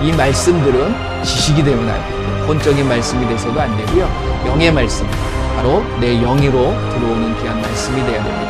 이 말씀들은 지식이 되면 안 되고 본적인 말씀이 돼서도 안 되고요. 영의 말씀, 바로 내 영으로 들어오는 귀한 말씀이 되어야 됩니다.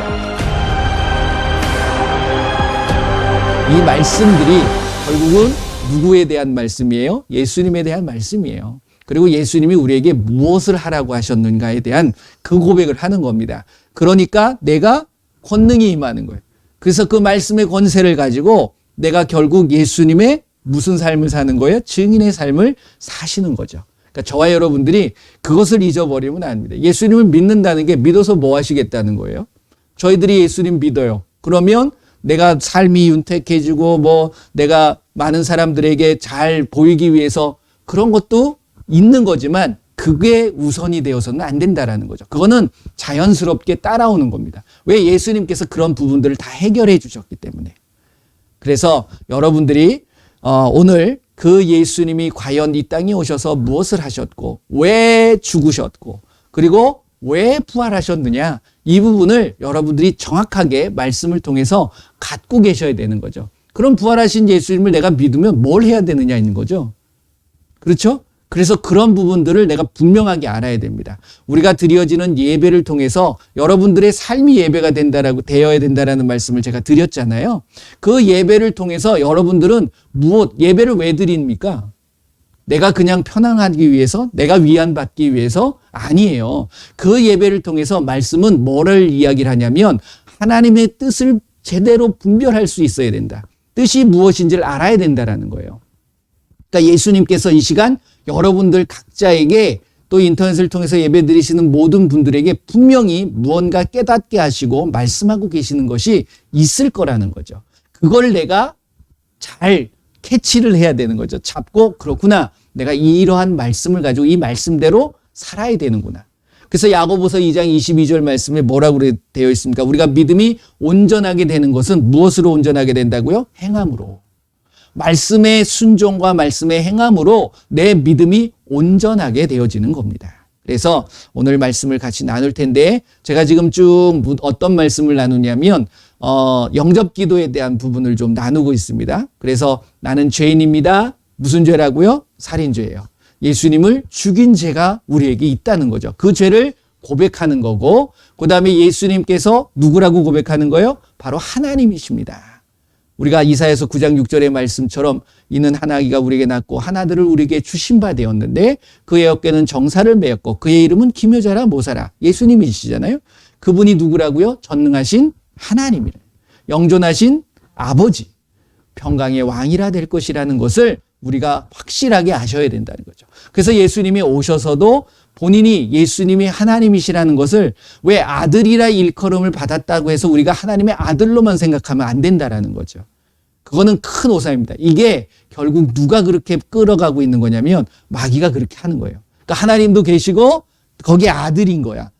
이 말씀들이 결국은 누구에 대한 말씀이에요? 예수님에 대한 말씀이에요. 그리고 예수님이 우리에게 무엇을 하라고 하셨는가에 대한 그 고백을 하는 겁니다. 그러니까 내가 권능이 임하는 거예요. 그래서 그 말씀의 권세를 가지고 내가 결국 예수님의 무슨 삶을 사는 거예요? 증인의 삶을 사시는 거죠. 그러니까 저와 여러분들이 그것을 잊어버리면 안 됩니다. 예수님을 믿는다는 게 믿어서 뭐 하시겠다는 거예요? 저희들이 예수님 믿어요. 그러면 내가 삶이 윤택해지고 내가 많은 사람들에게 잘 보이기 위해서 그런 것도 있는 거지만 그게 우선이 되어서는 안 된다라는 거죠. 그거는 자연스럽게 따라오는 겁니다. 왜? 예수님께서 그런 부분들을 다 해결해 주셨기 때문에. 그래서 여러분들이 오늘 그 예수님이 과연 이 땅에 오셔서 무엇을 하셨고 왜 죽으셨고 그리고 왜 부활하셨느냐, 이 부분을 여러분들이 정확하게 말씀을 통해서 갖고 계셔야 되는 거죠. 그럼 부활하신 예수님을 내가 믿으면 뭘 해야 되느냐인 거죠. 그렇죠? 그래서 그런 부분들을 내가 분명하게 알아야 됩니다. 우리가 드려지는 예배를 통해서 여러분들의 삶이 예배가 되어야 된다라는 말씀을 제가 드렸잖아요. 그 예배를 통해서 여러분들은 예배를 왜 드립니까? 내가 그냥 편안하기 위해서, 내가 위안받기 위해서? 아니에요. 그 예배를 통해서 말씀은 뭐를 이야기를 하냐면 하나님의 뜻을 제대로 분별할 수 있어야 된다. 뜻이 무엇인지를 알아야 된다라는 거예요. 그러니까 예수님께서 이 시간 여러분들 각자에게 또 인터넷을 통해서 예배 드리시는 모든 분들에게 분명히 무언가 깨닫게 하시고 말씀하고 계시는 것이 있을 거라는 거죠. 그걸 내가 잘 캐치를 해야 되는 거죠. 잡고 그렇구나. 내가 이러한 말씀을 가지고 이 말씀대로 살아야 되는구나. 그래서 야고보서 2장 22절 말씀에 뭐라고 되어 있습니까? 우리가 믿음이 온전하게 되는 것은 무엇으로 온전하게 된다고요? 행함으로. 말씀의 순종과 말씀의 행함으로 내 믿음이 온전하게 되어지는 겁니다. 그래서 오늘 말씀을 같이 나눌 텐데 제가 지금 쭉 어떤 말씀을 나누냐면 영접 기도에 대한 부분을 좀 나누고 있습니다. 그래서 나는 죄인입니다. 무슨 죄라고요? 살인죄예요. 예수님을 죽인 죄가 우리에게 있다는 거죠. 그 죄를 고백하는 거고 그 다음에 예수님께서 누구라고 고백하는 거예요? 바로 하나님이십니다. 우리가 이사야서 9장 6절의 말씀처럼 이는 한 아기가 우리에게 낳고 한 아들을 우리에게 주신 바 되었는데 그의 어깨는 정사를 메었고 그의 이름은 기묘자라 모사라. 예수님이시잖아요. 그분이 누구라고요? 전능하신 하나님이래. 영존하신 아버지, 평강의 왕이라 될 것이라는 것을 우리가 확실하게 아셔야 된다는 거죠. 그래서 예수님이 오셔서도 본인이 예수님이 하나님이시라는 것을 왜 아들이라 일컬음을 받았다고 해서 우리가 하나님의 아들로만 생각하면 안 된다라는 거죠. 그거는 큰 오산입니다. 이게 결국 누가 그렇게 끌어가고 있는 거냐면 마귀가 그렇게 하는 거예요. 그러니까 하나님도 계시고 거기에 아들인 거야.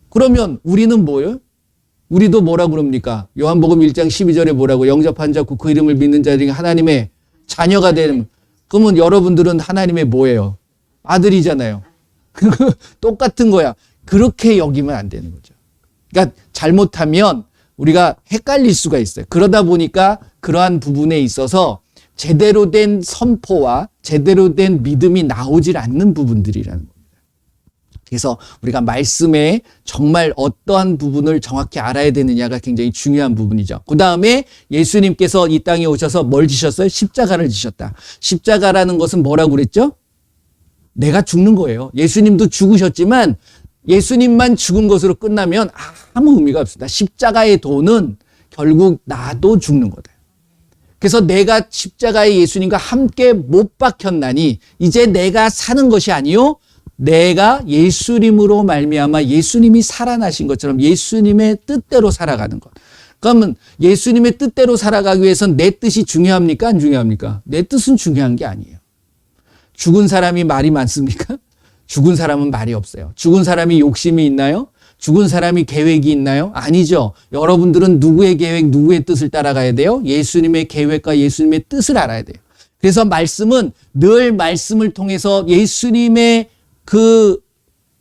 그러면 우리는 뭐예요? 우리도 뭐라 그럽니까? 요한복음 1장 12절에 뭐라고? 영접한 자 그 이름을 믿는 자들이 하나님의 자녀가 되는. 그러면 여러분들은 하나님의 뭐예요? 아들이잖아요. 똑같은 거야. 그렇게 여기면 안 되는 거죠. 그러니까 잘못하면 우리가 헷갈릴 수가 있어요. 그러다 보니까 그러한 부분에 있어서 제대로 된 선포와 제대로 된 믿음이 나오질 않는 부분들이라는 겁니다. 그래서 우리가 말씀에 정말 어떠한 부분을 정확히 알아야 되느냐가 굉장히 중요한 부분이죠. 그 다음에 예수님께서 이 땅에 오셔서 뭘 지셨어요? 십자가를 지셨다. 십자가라는 것은 뭐라고 그랬죠? 내가 죽는 거예요. 예수님도 죽으셨지만 예수님만 죽은 것으로 끝나면 아무 의미가 없습니다. 십자가의 도는 결국 나도 죽는 거다. 그래서 내가 십자가에 예수님과 함께 못 박혔나니 이제 내가 사는 것이 아니요 내가 예수님으로 말미암아 예수님이 살아나신 것처럼 예수님의 뜻대로 살아가는 것. 그러면 예수님의 뜻대로 살아가기 위해서는 내 뜻이 중요합니까? 안 중요합니까? 내 뜻은 중요한 게 아니에요. 죽은 사람이 말이 많습니까? 죽은 사람은 말이 없어요. 죽은 사람이 욕심이 있나요? 죽은 사람이 계획이 있나요? 아니죠. 여러분들은 누구의 계획, 누구의 뜻을 따라가야 돼요? 예수님의 계획과 예수님의 뜻을 알아야 돼요. 그래서 말씀은 늘 말씀을 통해서 예수님의 그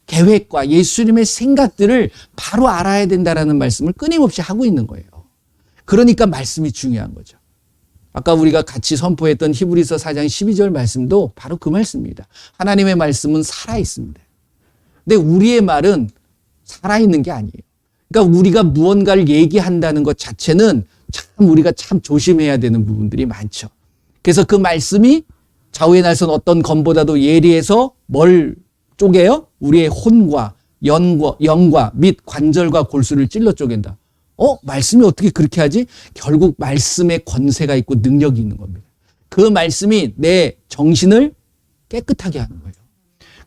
계획과 예수님의 생각들을 바로 알아야 된다라는 말씀을 끊임없이 하고 있는 거예요. 그러니까 말씀이 중요한 거죠. 아까 우리가 같이 선포했던 히브리서 4장 12절 말씀도 바로 그 말씀입니다. 하나님의 말씀은 살아있습니다. 근데 우리의 말은 살아있는 게 아니에요. 그러니까 우리가 무언가를 얘기한다는 것 자체는 참 우리가 참 조심해야 되는 부분들이 많죠. 그래서 그 말씀이 좌우의 날선 어떤 검보다도 예리해서 뭘 쪼개요? 우리의 혼과 영과 및 관절과 골수를 찔러 쪼갠다. 말씀이 어떻게 그렇게 하지? 결국 말씀에 권세가 있고 능력이 있는 겁니다. 그 말씀이 내 정신을 깨끗하게 하는 거예요.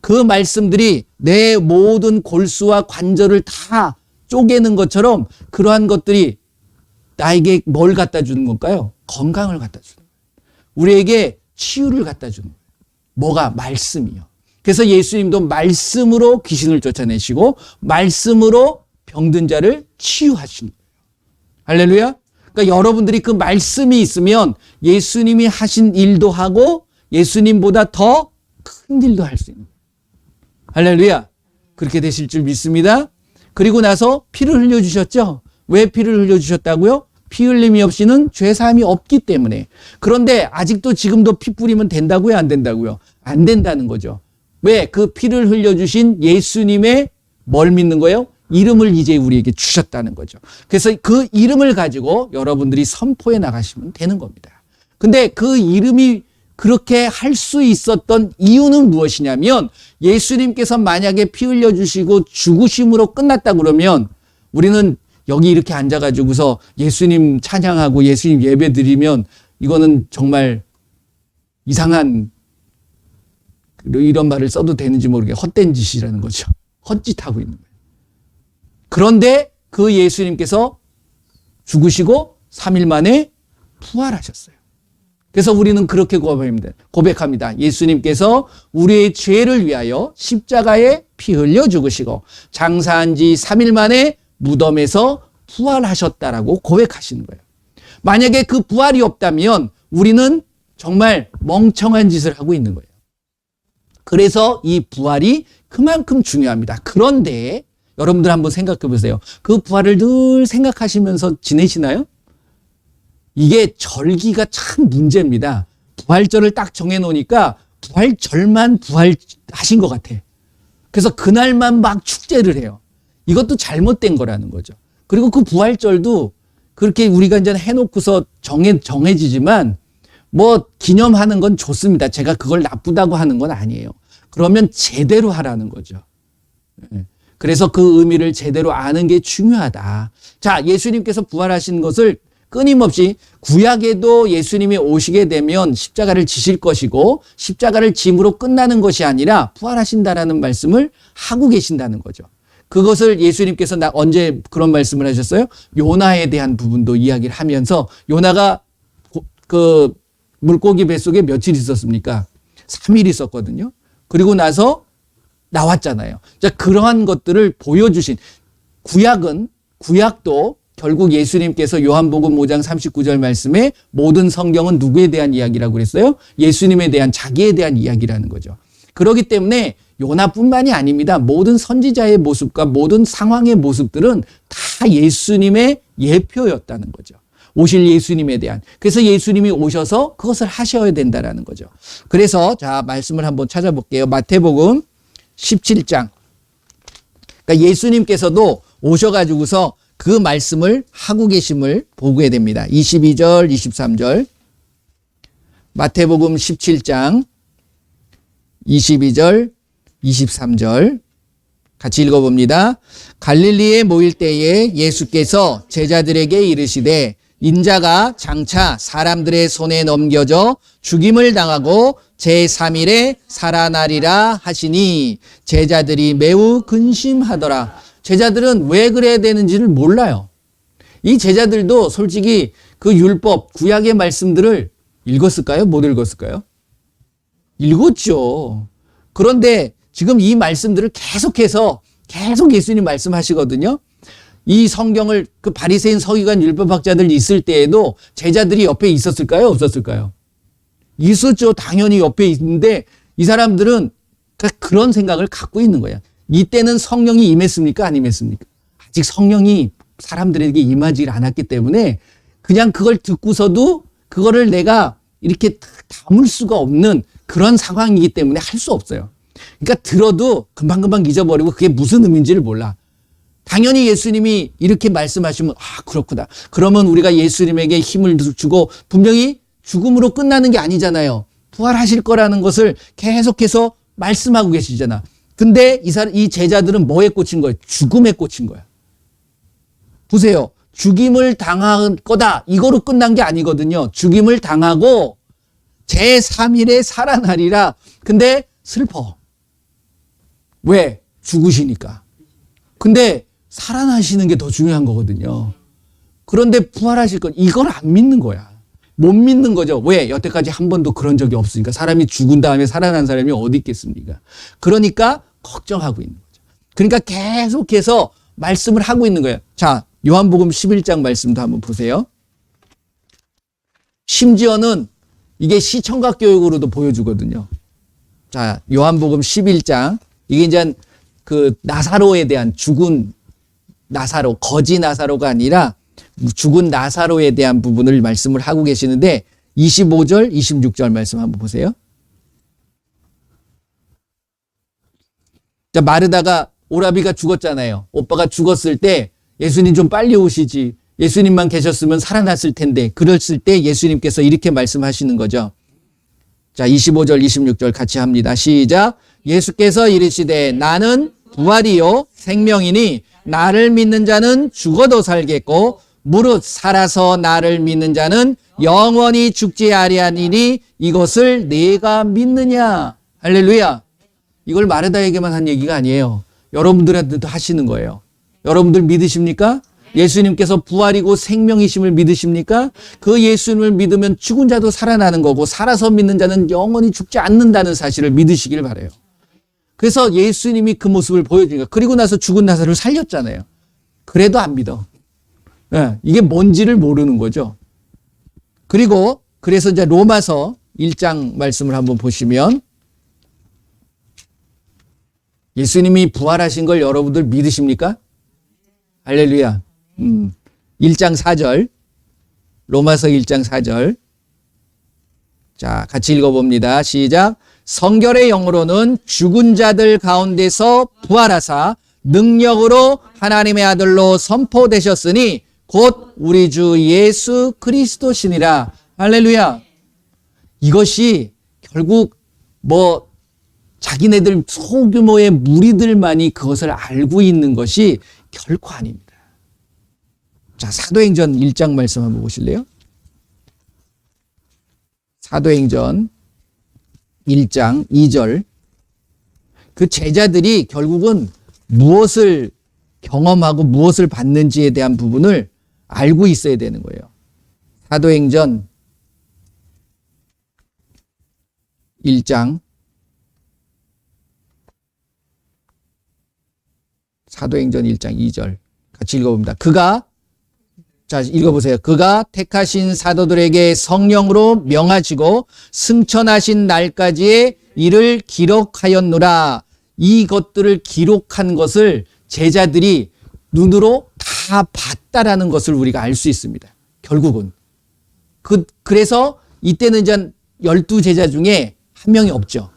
그 말씀들이 내 모든 골수와 관절을 다 쪼개는 것처럼 그러한 것들이 나에게 뭘 갖다 주는 걸까요? 건강을 갖다 주는 거예요. 우리에게 치유를 갖다 주는 거예요. 뭐가? 말씀이요. 그래서 예수님도 말씀으로 귀신을 쫓아내시고 말씀으로 병든 자를 치유하신 거예요. 할렐루야. 그러니까 여러분들이 그 말씀이 있으면 예수님이 하신 일도 하고 예수님보다 더 큰 일도 할 수 있는 거예요. 할렐루야. 그렇게 되실 줄 믿습니다. 그리고 나서 피를 흘려주셨죠. 왜 피를 흘려주셨다고요? 피 흘림이 없이는 죄사함이 없기 때문에. 그런데 아직도 지금도 피 뿌리면 된다고요? 안 된다고요? 안 된다는 거죠. 왜? 그 피를 흘려주신 예수님의 뭘 믿는 거예요? 이름을 이제 우리에게 주셨다는 거죠. 그래서 그 이름을 가지고 여러분들이 선포해 나가시면 되는 겁니다. 근데 그 이름이 그렇게 할 수 있었던 이유는 무엇이냐면 예수님께서 만약에 피 흘려주시고 죽으심으로 끝났다 그러면 우리는 여기 이렇게 앉아가지고서 예수님 찬양하고 예수님 예배 드리면 이거는 정말 이상한 이런 말을 써도 되는지 모르게 헛된 짓이라는 거죠. 헛짓하고 있는 거예요. 그런데 그 예수님께서 죽으시고 3일 만에 부활하셨어요. 그래서 우리는 그렇게 고백합니다. 예수님께서 우리의 죄를 위하여 십자가에 피 흘려 죽으시고 장사한 지 3일 만에 무덤에서 부활하셨다라고 고백하시는 거예요. 만약에 그 부활이 없다면 우리는 정말 멍청한 짓을 하고 있는 거예요. 그래서 이 부활이 그만큼 중요합니다. 그런데 여러분들 한번 생각해 보세요. 그 부활을 늘 생각하시면서 지내시나요? 이게 절기가 참 문제입니다. 부활절을 딱 정해놓으니까 부활절만 부활하신 것 같아. 그래서 그날만 막 축제를 해요. 이것도 잘못된 거라는 거죠. 그리고 그 부활절도 그렇게 우리가 이제 해놓고서 정해지지만 뭐 기념하는 건 좋습니다. 제가 그걸 나쁘다고 하는 건 아니에요. 그러면 제대로 하라는 거죠. 그래서 그 의미를 제대로 아는 게 중요하다. 자, 예수님께서 부활하신 것을 끊임없이 구약에도 예수님이 오시게 되면 십자가를 지실 것이고 십자가를 짐으로 끝나는 것이 아니라 부활하신다라는 말씀을 하고 계신다는 거죠. 그것을 예수님께서 언제 그런 말씀을 하셨어요? 요나에 대한 부분도 이야기를 하면서 요나가 그 물고기 뱃속에 며칠 있었습니까? 3일 있었거든요. 그리고 나서 나왔잖아요. 자, 그러한 것들을 보여주신 구약도 결국 예수님께서 요한복음 5장 39절 말씀에 모든 성경은 누구에 대한 이야기라고 그랬어요? 예수님에 대한 자기에 대한 이야기라는 거죠. 그렇기 때문에 요나뿐만이 아닙니다. 모든 선지자의 모습과 모든 상황의 모습들은 다 예수님의 예표였다는 거죠. 오실 예수님에 대한. 그래서 예수님이 오셔서 그것을 하셔야 된다라는 거죠. 그래서 자, 말씀을 한번 찾아볼게요. 마태복음 17장. 그러니까 예수님께서도 오셔가지고서 그 말씀을 하고 계심을 보게 됩니다. 22절, 23절. 마태복음 17장 22절, 23절. 같이 읽어봅니다. 갈릴리에 모일 때에 예수께서 제자들에게 이르시되 인자가 장차 사람들의 손에 넘겨져 죽임을 당하고 제3일에 살아나리라 하시니 제자들이 매우 근심하더라. 제자들은 왜 그래야 되는지를 몰라요. 이 제자들도 솔직히 그 율법, 구약의 말씀들을 읽었을까요? 못 읽었을까요? 읽었죠. 그런데 지금 이 말씀들을 계속 예수님 말씀하시거든요. 이 성경을 그 바리새인 서기관 율법학자들 있을 때에도 제자들이 옆에 있었을까요? 없었을까요? 있었죠. 당연히 옆에 있는데 이 사람들은 그런 생각을 갖고 있는 거야. 이때는 성령이 임했습니까? 안 임했습니까? 아직 성령이 사람들에게 임하지 않았기 때문에 그냥 그걸 듣고서도 그거를 내가 이렇게 담을 수가 없는 그런 상황이기 때문에 할 수 없어요. 그러니까 들어도 금방금방 잊어버리고 그게 무슨 의미인지를 몰라. 당연히 예수님이 이렇게 말씀하시면 그렇구나. 그러면 우리가 예수님에게 힘을 주고 분명히 죽음으로 끝나는 게 아니잖아요. 부활하실 거라는 것을 계속해서 말씀하고 계시잖아. 근데 이 제자들은 뭐에 꽂힌 거예요? 죽음에 꽂힌 거야. 보세요. 죽임을 당할 거다. 이거로 끝난 게 아니거든요. 죽임을 당하고 제3일에 살아나리라. 근데 슬퍼. 왜? 죽으시니까. 근데 살아나시는 게 더 중요한 거거든요. 그런데 부활하실 건 이걸 안 믿는 거야. 못 믿는 거죠. 왜? 여태까지 한 번도 그런 적이 없으니까. 사람이 죽은 다음에 살아난 사람이 어디 있겠습니까? 그러니까 걱정하고 있는 거죠. 그러니까 계속해서 말씀을 하고 있는 거예요. 자, 요한복음 11장 말씀도 한번 보세요. 심지어는 이게 시청각 교육으로도 보여주거든요. 자, 요한복음 11장. 이게 이제 그 나사로에 대한 죽은 나사로, 거지 나사로가 아니라 죽은 나사로에 대한 부분을 말씀을 하고 계시는데 25절, 26절 말씀 한번 보세요. 자, 마르다가 오라비가 죽었잖아요. 오빠가 죽었을 때 예수님 좀 빨리 오시지. 예수님만 계셨으면 살아났을 텐데. 그랬을 때 예수님께서 이렇게 말씀하시는 거죠. 자, 25절, 26절 같이 합니다. 시작. 예수께서 이르시되 나는 부활이요 생명이니 나를 믿는 자는 죽어도 살겠고 무릇 살아서 나를 믿는 자는 영원히 죽지 아니하니니 이것을 네가 믿느냐. 할렐루야. 이걸 마르다에게만 한 얘기가 아니에요. 여러분들한테도 하시는 거예요. 여러분들 믿으십니까? 예수님께서 부활이고 생명이심을 믿으십니까? 그 예수님을 믿으면 죽은 자도 살아나는 거고 살아서 믿는 자는 영원히 죽지 않는다는 사실을 믿으시길 바라요. 그래서 예수님이 그 모습을 보여주니까 그리고 나서 죽은 나사로를 살렸잖아요. 그래도 안 믿어. 네, 이게 뭔지를 모르는 거죠. 그리고 그래서 이제 로마서 1장 말씀을 한번 보시면 예수님이 부활하신 걸 여러분들 믿으십니까? 할렐루야. 1장 4절. 로마서 1장 4절. 자, 같이 읽어봅니다. 시작. 성결의 영으로는 죽은 자들 가운데서 부활하사 능력으로 하나님의 아들로 선포되셨으니 곧 우리 주 예수 그리스도시니라. 할렐루야. 이것이 결국 자기네들 소규모의 무리들만이 그것을 알고 있는 것이 결코 아닙니다. 자, 사도행전 1장 말씀 한번 보실래요? 사도행전 1장 2절. 그 제자들이 결국은 무엇을 경험하고 무엇을 받는지에 대한 부분을 알고 있어야 되는 거예요. 사도행전 1장 사도행전 1장 2절 같이 읽어봅니다. 자, 읽어보세요. 그가 택하신 사도들에게 성령으로 명하시고 승천하신 날까지의 일을 기록하였노라. 이것들을 기록한 것을 제자들이 눈으로 다 봤다라는 것을 우리가 알 수 있습니다. 결국은. 그래서 이때는 이제 12제자 중에 한 명이 없죠.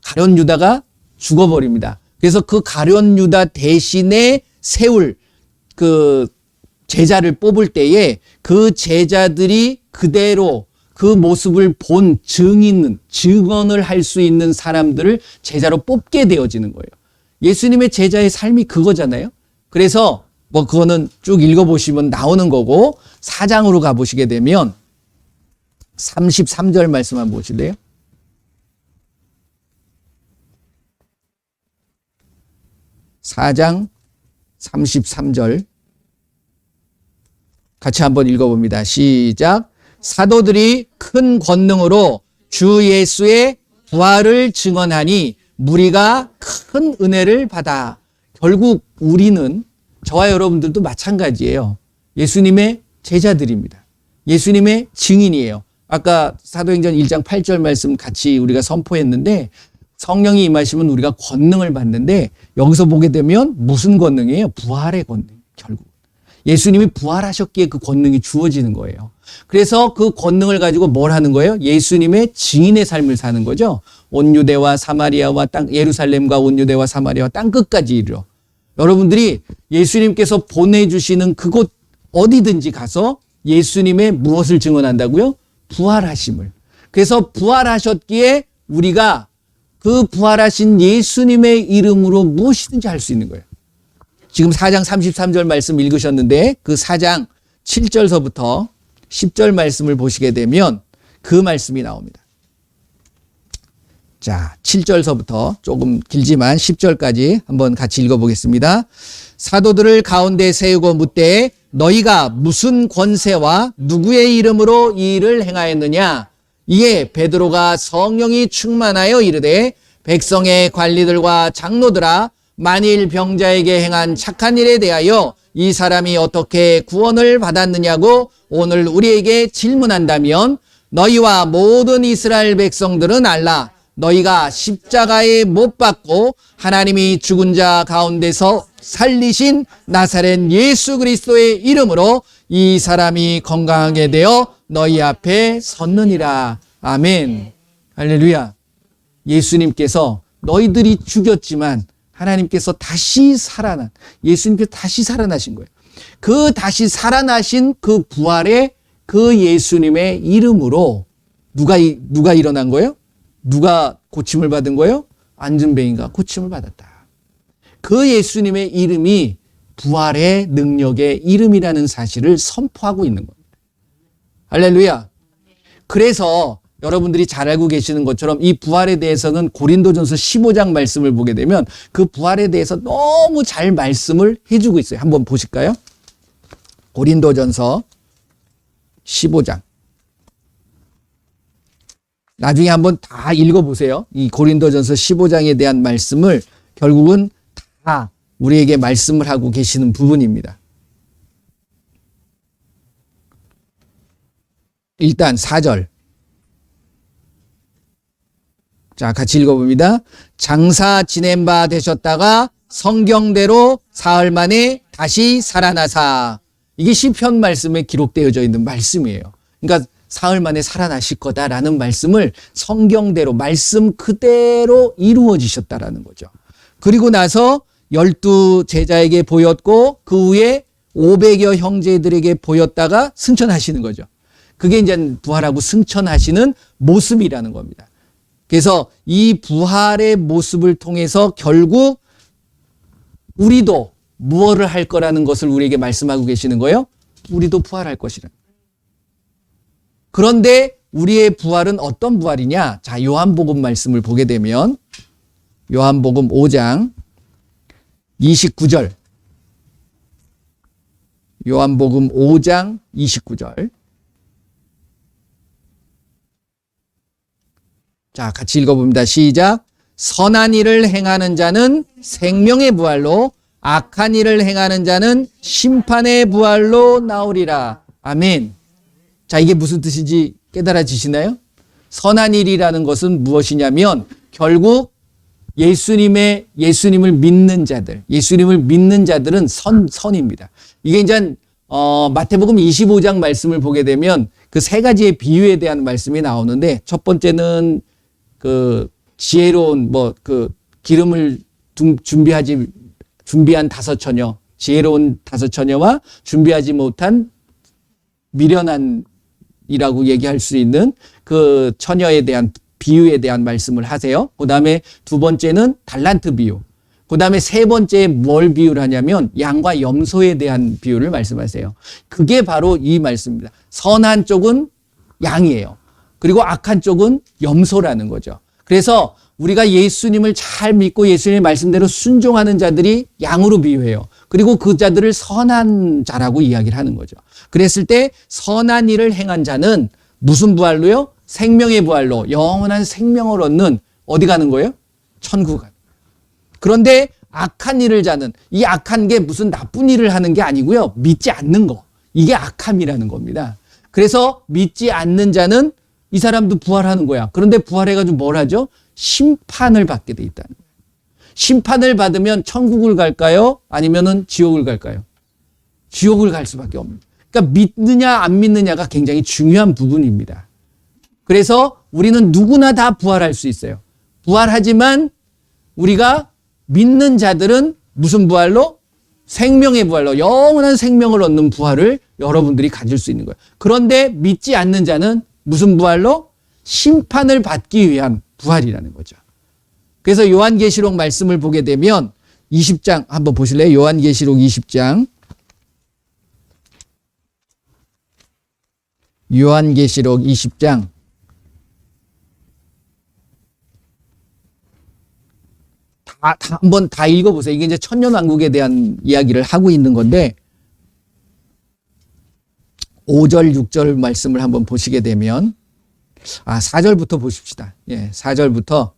가룟 유다가 죽어버립니다. 그래서 그 가룟 유다 대신에 세울 그 제자를 뽑을 때에 그 제자들이 그대로 그 모습을 본 증언을 할 수 있는 사람들을 제자로 뽑게 되어지는 거예요. 예수님의 제자의 삶이 그거잖아요. 그래서 그거는 쭉 읽어보시면 나오는 거고 4장으로 가보시게 되면 33절 말씀 한번 보실래요? 4장 33절 같이 한번 읽어봅니다. 시작. 사도들이 큰 권능으로 주 예수의 부활을 증언하니 무리가 큰 은혜를 받아. 결국 우리는 저와 여러분들도 마찬가지예요. 예수님의 제자들입니다. 예수님의 증인이에요. 아까 사도행전 1장 8절 말씀 같이 우리가 선포했는데 성령이 임하시면 우리가 권능을 받는데 여기서 보게 되면 무슨 권능이에요? 부활의 권능. 결국 예수님이 부활하셨기에 그 권능이 주어지는 거예요. 그래서 그 권능을 가지고 뭘 하는 거예요? 예수님의 증인의 삶을 사는 거죠. 온 유대와 사마리아와 예루살렘과 온 유대와 사마리아와 땅 끝까지 이르러. 여러분들이 예수님께서 보내주시는 그곳 어디든지 가서 예수님의 무엇을 증언한다고요? 부활하심을. 그래서 부활하셨기에 우리가 그 부활하신 예수님의 이름으로 무엇이든지 할 수 있는 거예요. 지금 4장 33절 말씀 읽으셨는데 그 4장 7절서부터 10절 말씀을 보시게 되면 그 말씀이 나옵니다. 자, 7절서부터 조금 길지만 10절까지 한번 같이 읽어보겠습니다. 사도들을 가운데 세우고 묻되 너희가 무슨 권세와 누구의 이름으로 이 일을 행하였느냐? 이에 베드로가 성령이 충만하여 이르되 백성의 관리들과 장로들아 만일 병자에게 행한 착한 일에 대하여 이 사람이 어떻게 구원을 받았느냐고 오늘 우리에게 질문한다면 너희와 모든 이스라엘 백성들은 알라. 너희가 십자가에 못 박고 하나님이 죽은 자 가운데서 살리신 나사렛 예수 그리스도의 이름으로 이 사람이 건강하게 되어 너희 앞에 섰느니라. 아멘. 할렐루야. 예수님께서 너희들이 죽였지만 하나님께서 다시 예수님께서 다시 살아나신 거예요. 그 다시 살아나신 그 부활의 그 예수님의 이름으로 누가 일어난 거예요? 누가 고침을 받은 거예요? 안진뱅이가 고침을 받았다. 그 예수님의 이름이 부활의 능력의 이름이라는 사실을 선포하고 있는 겁니다. 할렐루야. 그래서 여러분들이 잘 알고 계시는 것처럼 이 부활에 대해서는 고린도전서 15장 말씀을 보게 되면 그 부활에 대해서 너무 잘 말씀을 해주고 있어요. 한번 보실까요? 고린도전서 15장. 나중에 한번 다 읽어보세요. 이 고린도전서 15장에 대한 말씀을 결국은 다 우리에게 말씀을 하고 계시는 부분입니다. 일단 4절. 자, 같이 읽어봅니다. 장사 지낸 바 되셨다가 성경대로 사흘 만에 다시 살아나사. 이게 시편 말씀에 기록되어져 있는 말씀이에요. 그러니까 사흘 만에 살아나실 거다라는 말씀을 성경대로 말씀 그대로 이루어지셨다라는 거죠. 그리고 나서 12 제자에게 보였고 그 후에 500여 형제들에게 보였다가 승천하시는 거죠. 그게 이제 부활하고 승천하시는 모습이라는 겁니다. 그래서 이 부활의 모습을 통해서 결국 우리도 무엇을 할 거라는 것을 우리에게 말씀하고 계시는 거예요? 우리도 부활할 것이라. 그런데 우리의 부활은 어떤 부활이냐? 자, 요한복음 말씀을 보게 되면 요한복음 5장 29절. 요한복음 5장 29절. 자, 같이 읽어봅니다. 시작. 선한 일을 행하는 자는 생명의 부활로 악한 일을 행하는 자는 심판의 부활로 나오리라. 아멘. 자, 이게 무슨 뜻인지 깨달아지시나요? 선한 일이라는 것은 무엇이냐면 결국 예수님을 믿는 자들은 선입니다. 이게 이제 마태복음 25장 말씀을 보게 되면 그 세 가지의 비유에 대한 말씀이 나오는데 첫 번째는 그 지혜로운 기름을 준비한 5 처녀, 지혜로운 5 처녀와 준비하지 못한 미련한이라고 얘기할 수 있는 그 처녀에 대한 비유에 대한 말씀을 하세요. 그 다음에 두 번째는 달란트 비유. 그 다음에 세 번째 뭘 비유를 하냐면 양과 염소에 대한 비유를 말씀하세요. 그게 바로 이 말씀입니다. 선한 쪽은 양이에요. 그리고 악한 쪽은 염소라는 거죠. 그래서 우리가 예수님을 잘 믿고 예수님의 말씀대로 순종하는 자들이 양으로 비유해요. 그리고 그 자들을 선한 자라고 이야기를 하는 거죠. 그랬을 때 선한 일을 행한 자는 무슨 부활로요? 생명의 부활로 영원한 생명을 얻는 어디 가는 거예요? 천국 가는. 그런데 악한 일을 자는 이 악한 게 무슨 나쁜 일을 하는 게 아니고요. 믿지 않는 거. 이게 악함이라는 겁니다. 그래서 믿지 않는 자는 이 사람도 부활하는 거야. 그런데 부활해가지고 뭘 하죠? 심판을 받게 돼 있다는 거예요. 심판을 받으면 천국을 갈까요? 아니면은 지옥을 갈까요? 지옥을 갈 수밖에 없습니다. 그러니까 믿느냐 안 믿느냐가 굉장히 중요한 부분입니다. 그래서 우리는 누구나 다 부활할 수 있어요. 부활하지만 우리가 믿는 자들은 무슨 부활로? 생명의 부활로, 영원한 생명을 얻는 부활을 여러분들이 가질 수 있는 거예요. 그런데 믿지 않는 자는 무슨 부활로? 심판을 받기 위한 부활이라는 거죠. 그래서 요한계시록 말씀을 보게 되면 20장 한번 보실래요? 요한계시록 20장. 요한계시록 20장. 한번 다 읽어보세요. 이게 이제 천년왕국에 대한 이야기를 하고 있는 건데, 5절, 6절 말씀을 한번 보시게 되면, 4절부터 보십시다. 예, 4절부터,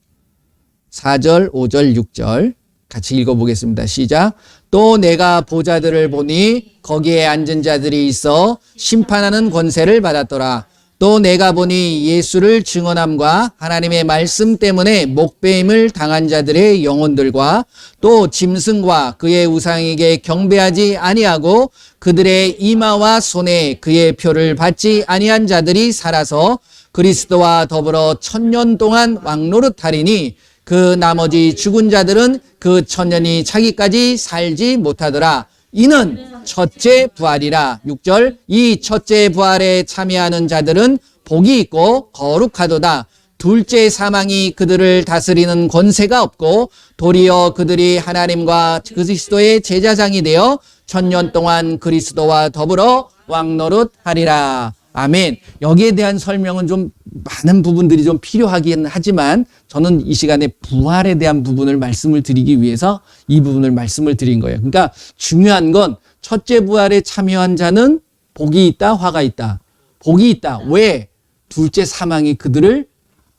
4절, 5절, 6절. 같이 읽어보겠습니다. 시작. 또 내가 보좌들을 보니 거기에 앉은 자들이 있어 심판하는 권세를 받았더라. 또 내가 보니 예수를 증언함과 하나님의 말씀 때문에 목배임을 당한 자들의 영혼들과 또 짐승과 그의 우상에게 경배하지 아니하고 그들의 이마와 손에 그의 표를 받지 아니한 자들이 살아서 그리스도와 더불어 1000년 동안 왕노릇하리니 그 나머지 죽은 자들은 그 1000년이 차기까지 살지 못하더라. 이는 첫째 부활이라. 6절. 이 첫째 부활에 참여하는 자들은 복이 있고 거룩하도다. 둘째 사망이 그들을 다스리는 권세가 없고 도리어 그들이 하나님과 그리스도의 제사장이 되어 1000년 동안 그리스도와 더불어 왕노릇하리라. 아멘. 여기에 대한 설명은 좀 많은 부분들이 좀 필요하긴 하지만 저는 이 시간에 부활에 대한 부분을 말씀을 드리기 위해서 이 부분을 말씀을 드린 거예요. 그러니까 중요한 건 첫째 부활에 참여한 자는 복이 있다, 화가 있다. 복이 있다. 왜? 둘째 사망이 그들을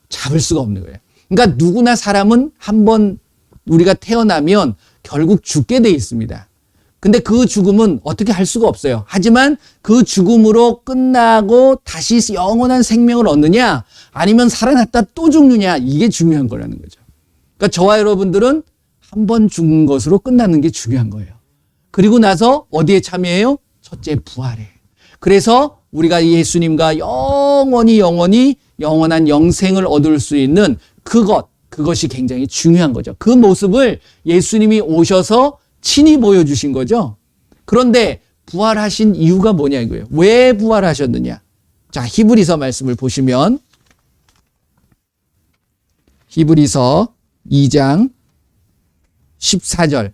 잡을 수가 없는 거예요. 그러니까 누구나 사람은 한번 우리가 태어나면 결국 죽게 돼 있습니다. 근데 그 죽음은 어떻게 할 수가 없어요. 하지만 그 죽음으로 끝나고 다시 영원한 생명을 얻느냐 아니면 살아났다 또 죽느냐 이게 중요한 거라는 거죠. 그러니까 저와 여러분들은 한 번 죽은 것으로 끝나는 게 중요한 거예요. 그리고 나서 어디에 참여해요? 첫째 부활에. 그래서 우리가 예수님과 영원히 영원한 영생을 얻을 수 있는 그것이 굉장히 중요한 거죠. 그 모습을 예수님이 오셔서 친히 보여주신 거죠. 그런데 부활하신 이유가 뭐냐 이거예요. 왜 부활하셨느냐. 자, 히브리서 말씀을 보시면 히브리서 2장 14절.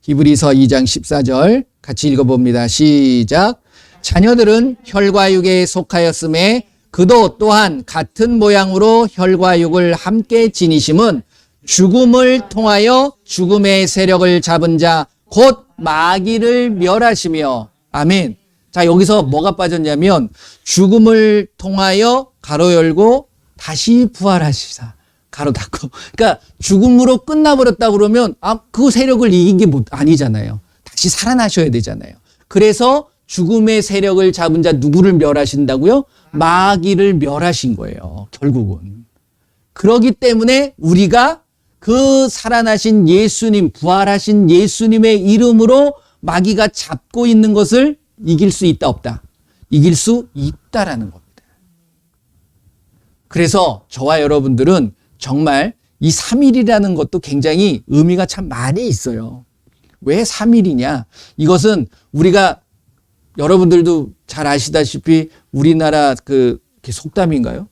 히브리서 2장 14절 같이 읽어봅니다. 시작. 자녀들은 혈과 육에 속하였음에 그도 또한 같은 모양으로 혈과 육을 함께 지니심은 죽음을 통하여 죽음의 세력을 잡은 자 곧 마귀를 멸하시며. 아멘. 자, 여기서 뭐가 빠졌냐면 죽음을 통하여 가로 열고 다시 부활하시사 가로 닫고. 그러니까 죽음으로 끝나버렸다 그러면 그 세력을 이긴 게 아니잖아요. 다시 살아나셔야 되잖아요. 그래서 죽음의 세력을 잡은 자 누구를 멸하신다고요? 마귀를 멸하신 거예요. 결국은. 그렇기 때문에 우리가 그 살아나신 예수님, 부활하신 예수님의 이름으로 마귀가 잡고 있는 것을 이길 수 있다 없다? 이길 수 있다라는 겁니다. 그래서 저와 여러분들은 정말 이 3일이라는 것도 굉장히 의미가 참 많이 있어요. 왜 3일이냐? 이것은 우리가 여러분들도 잘 아시다시피 우리나라 속담인가요?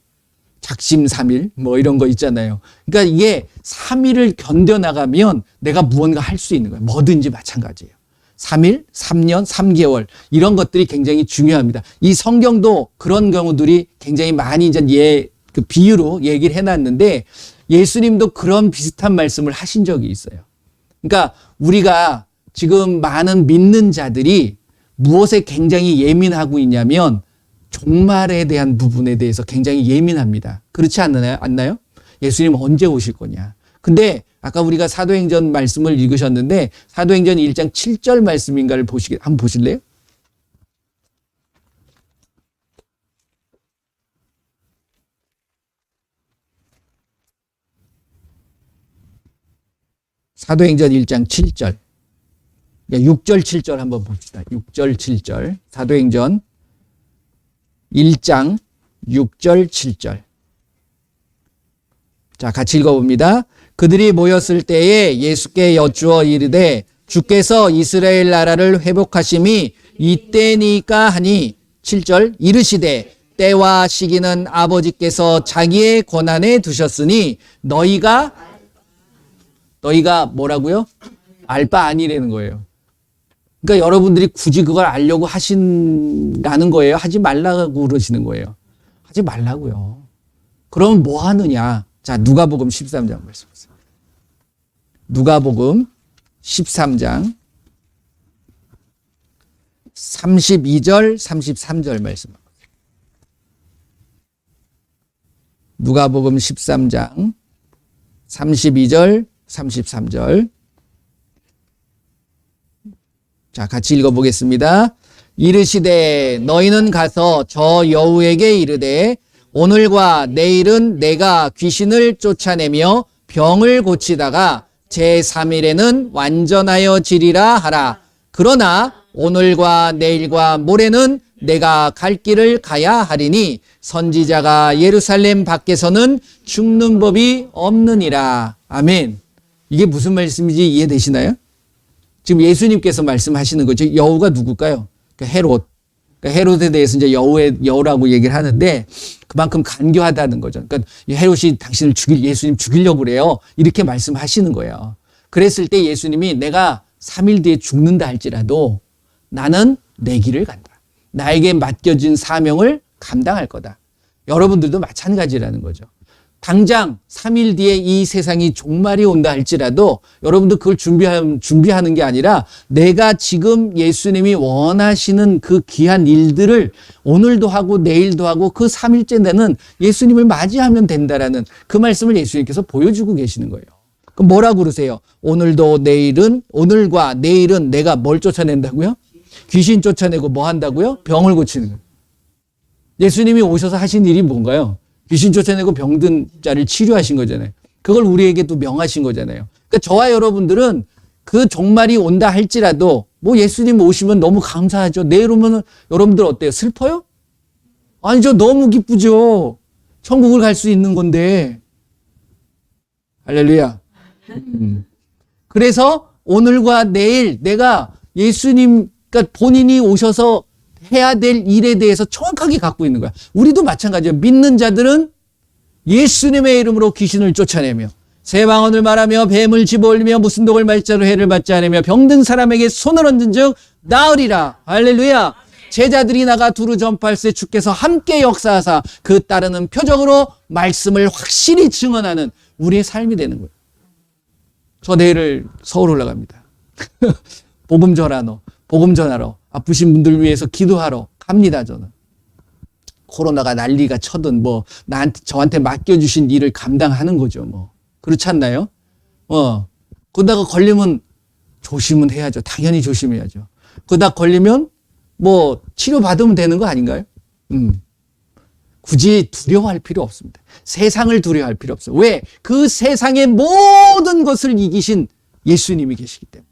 작심삼일 뭐 이런 거 있잖아요. 그러니까 이게 3일을 견뎌나가면 내가 무언가 할 수 있는 거예요. 뭐든지 마찬가지예요. 3일, 3년, 3개월 이런 것들이 굉장히 중요합니다. 이 성경도 그런 경우들이 굉장히 많이 이제 그 비유로 얘기를 해놨는데 예수님도 그런 비슷한 말씀을 하신 적이 있어요. 그러니까 우리가 지금 많은 믿는 자들이 무엇에 굉장히 예민하고 있냐면 종말에 대한 부분에 대해서 굉장히 예민합니다. 그렇지 않나요? 예수님 언제 오실 거냐. 근데 아까 우리가 사도행전 말씀을 읽으셨는데 사도행전 1장 7절 말씀인가를 한번 보실래요? 사도행전 1장 7절. 6절, 7절 한번 봅시다. 6절, 7절. 사도행전 1장 6절, 7절. 자, 같이 읽어봅니다. 그들이 모였을 때에 예수께 여쭈어 이르되 주께서 이스라엘 나라를 회복하심이 이때니까 하니 7절 이르시되 때와 시기는 아버지께서 자기의 권한에 두셨으니 너희가 뭐라고요? 알 바 아니라는 거예요. 그러니까 여러분들이 굳이 그걸 알려고 하신다는 거예요? 하지 말라고 그러시는 거예요? 하지 말라고요. 그럼 뭐 하느냐? 자, 누가복음 13장 말씀하세요. 누가복음 13장 32절, 33절 말씀합니다. 누가복음 13장 32절, 33절. 자, 같이 읽어보겠습니다. 이르시되 너희는 가서 저 여우에게 이르되 오늘과 내일은 내가 귀신을 쫓아내며 병을 고치다가 제3일에는 완전하여 지리라 하라. 그러나 오늘과 내일과 모레는 내가 갈 길을 가야 하리니 선지자가 예루살렘 밖에서는 죽는 법이 없느니라. 아멘. 이게 무슨 말씀인지 이해되시나요? 지금 예수님께서 말씀하시는 거죠. 여우가 누굴까요? 헤롯. 헤롯에 대해서 이제 여우라고 얘기를 하는데 그만큼 간교하다는 거죠. 그러니까 헤롯이 당신을 예수님 죽이려고 그래요. 이렇게 말씀하시는 거예요. 그랬을 때 예수님이 내가 3일 뒤에 죽는다 할지라도 나는 내 길을 간다. 나에게 맡겨진 사명을 감당할 거다. 여러분들도 마찬가지라는 거죠. 당장 3일 뒤에 이 세상이 종말이 온다 할지라도 여러분들 그걸 준비하는 게 아니라 내가 지금 예수님이 원하시는 그 귀한 일들을 오늘도 하고 내일도 하고 그 3일째 되는 예수님을 맞이하면 된다라는 그 말씀을 예수님께서 보여주고 계시는 거예요. 그럼 뭐라고 그러세요? 오늘과 내일은 내가 뭘 쫓아낸다고요? 귀신 쫓아내고 뭐 한다고요? 병을 고치는 거예요. 예수님이 오셔서 하신 일이 뭔가요? 귀신 쫓아내고 병든 자를 치료하신 거잖아요. 그걸 우리에게도 명하신 거잖아요. 그러니까 저와 여러분들은 그 종말이 온다 할지라도 뭐 예수님 오시면 너무 감사하죠. 내일 오면 여러분들 어때요? 슬퍼요? 아니죠. 너무 기쁘죠. 천국을 갈 수 있는 건데. 할렐루야. 그래서 오늘과 내일 내가 예수님, 그러니까 본인이 오셔서 해야 될 일에 대해서 정확하게 갖고 있는 거야. 우리도 마찬가지예요. 믿는 자들은 예수님의 이름으로 귀신을 쫓아내며 새 방언을 말하며 뱀을 집어올리며 무슨 독을 말자로 해를 받지 않으며 병든 사람에게 손을 얹은 즉 나으리라. 할렐루야. 제자들이 나가 두루 전파할세 주께서 함께 역사하사 그 따르는 표적으로 말씀을 확실히 증언하는 우리의 삶이 되는 거예요. 저 내일 서울 올라갑니다. 복음 전하러 아프신 분들 위해서 기도하러 갑니다. 저는 코로나가 난리가 쳐든 뭐 저한테 맡겨주신 일을 감당하는 거죠. 뭐 그렇지 않나요? 그러다가 걸리면 조심은 해야죠. 당연히 조심해야죠. 그러다 걸리면 뭐 치료 받으면 되는 거 아닌가요? 굳이 두려워할 필요 없습니다. 세상을 두려워할 필요 없어요. 왜? 그 세상의 모든 것을 이기신 예수님이 계시기 때문에.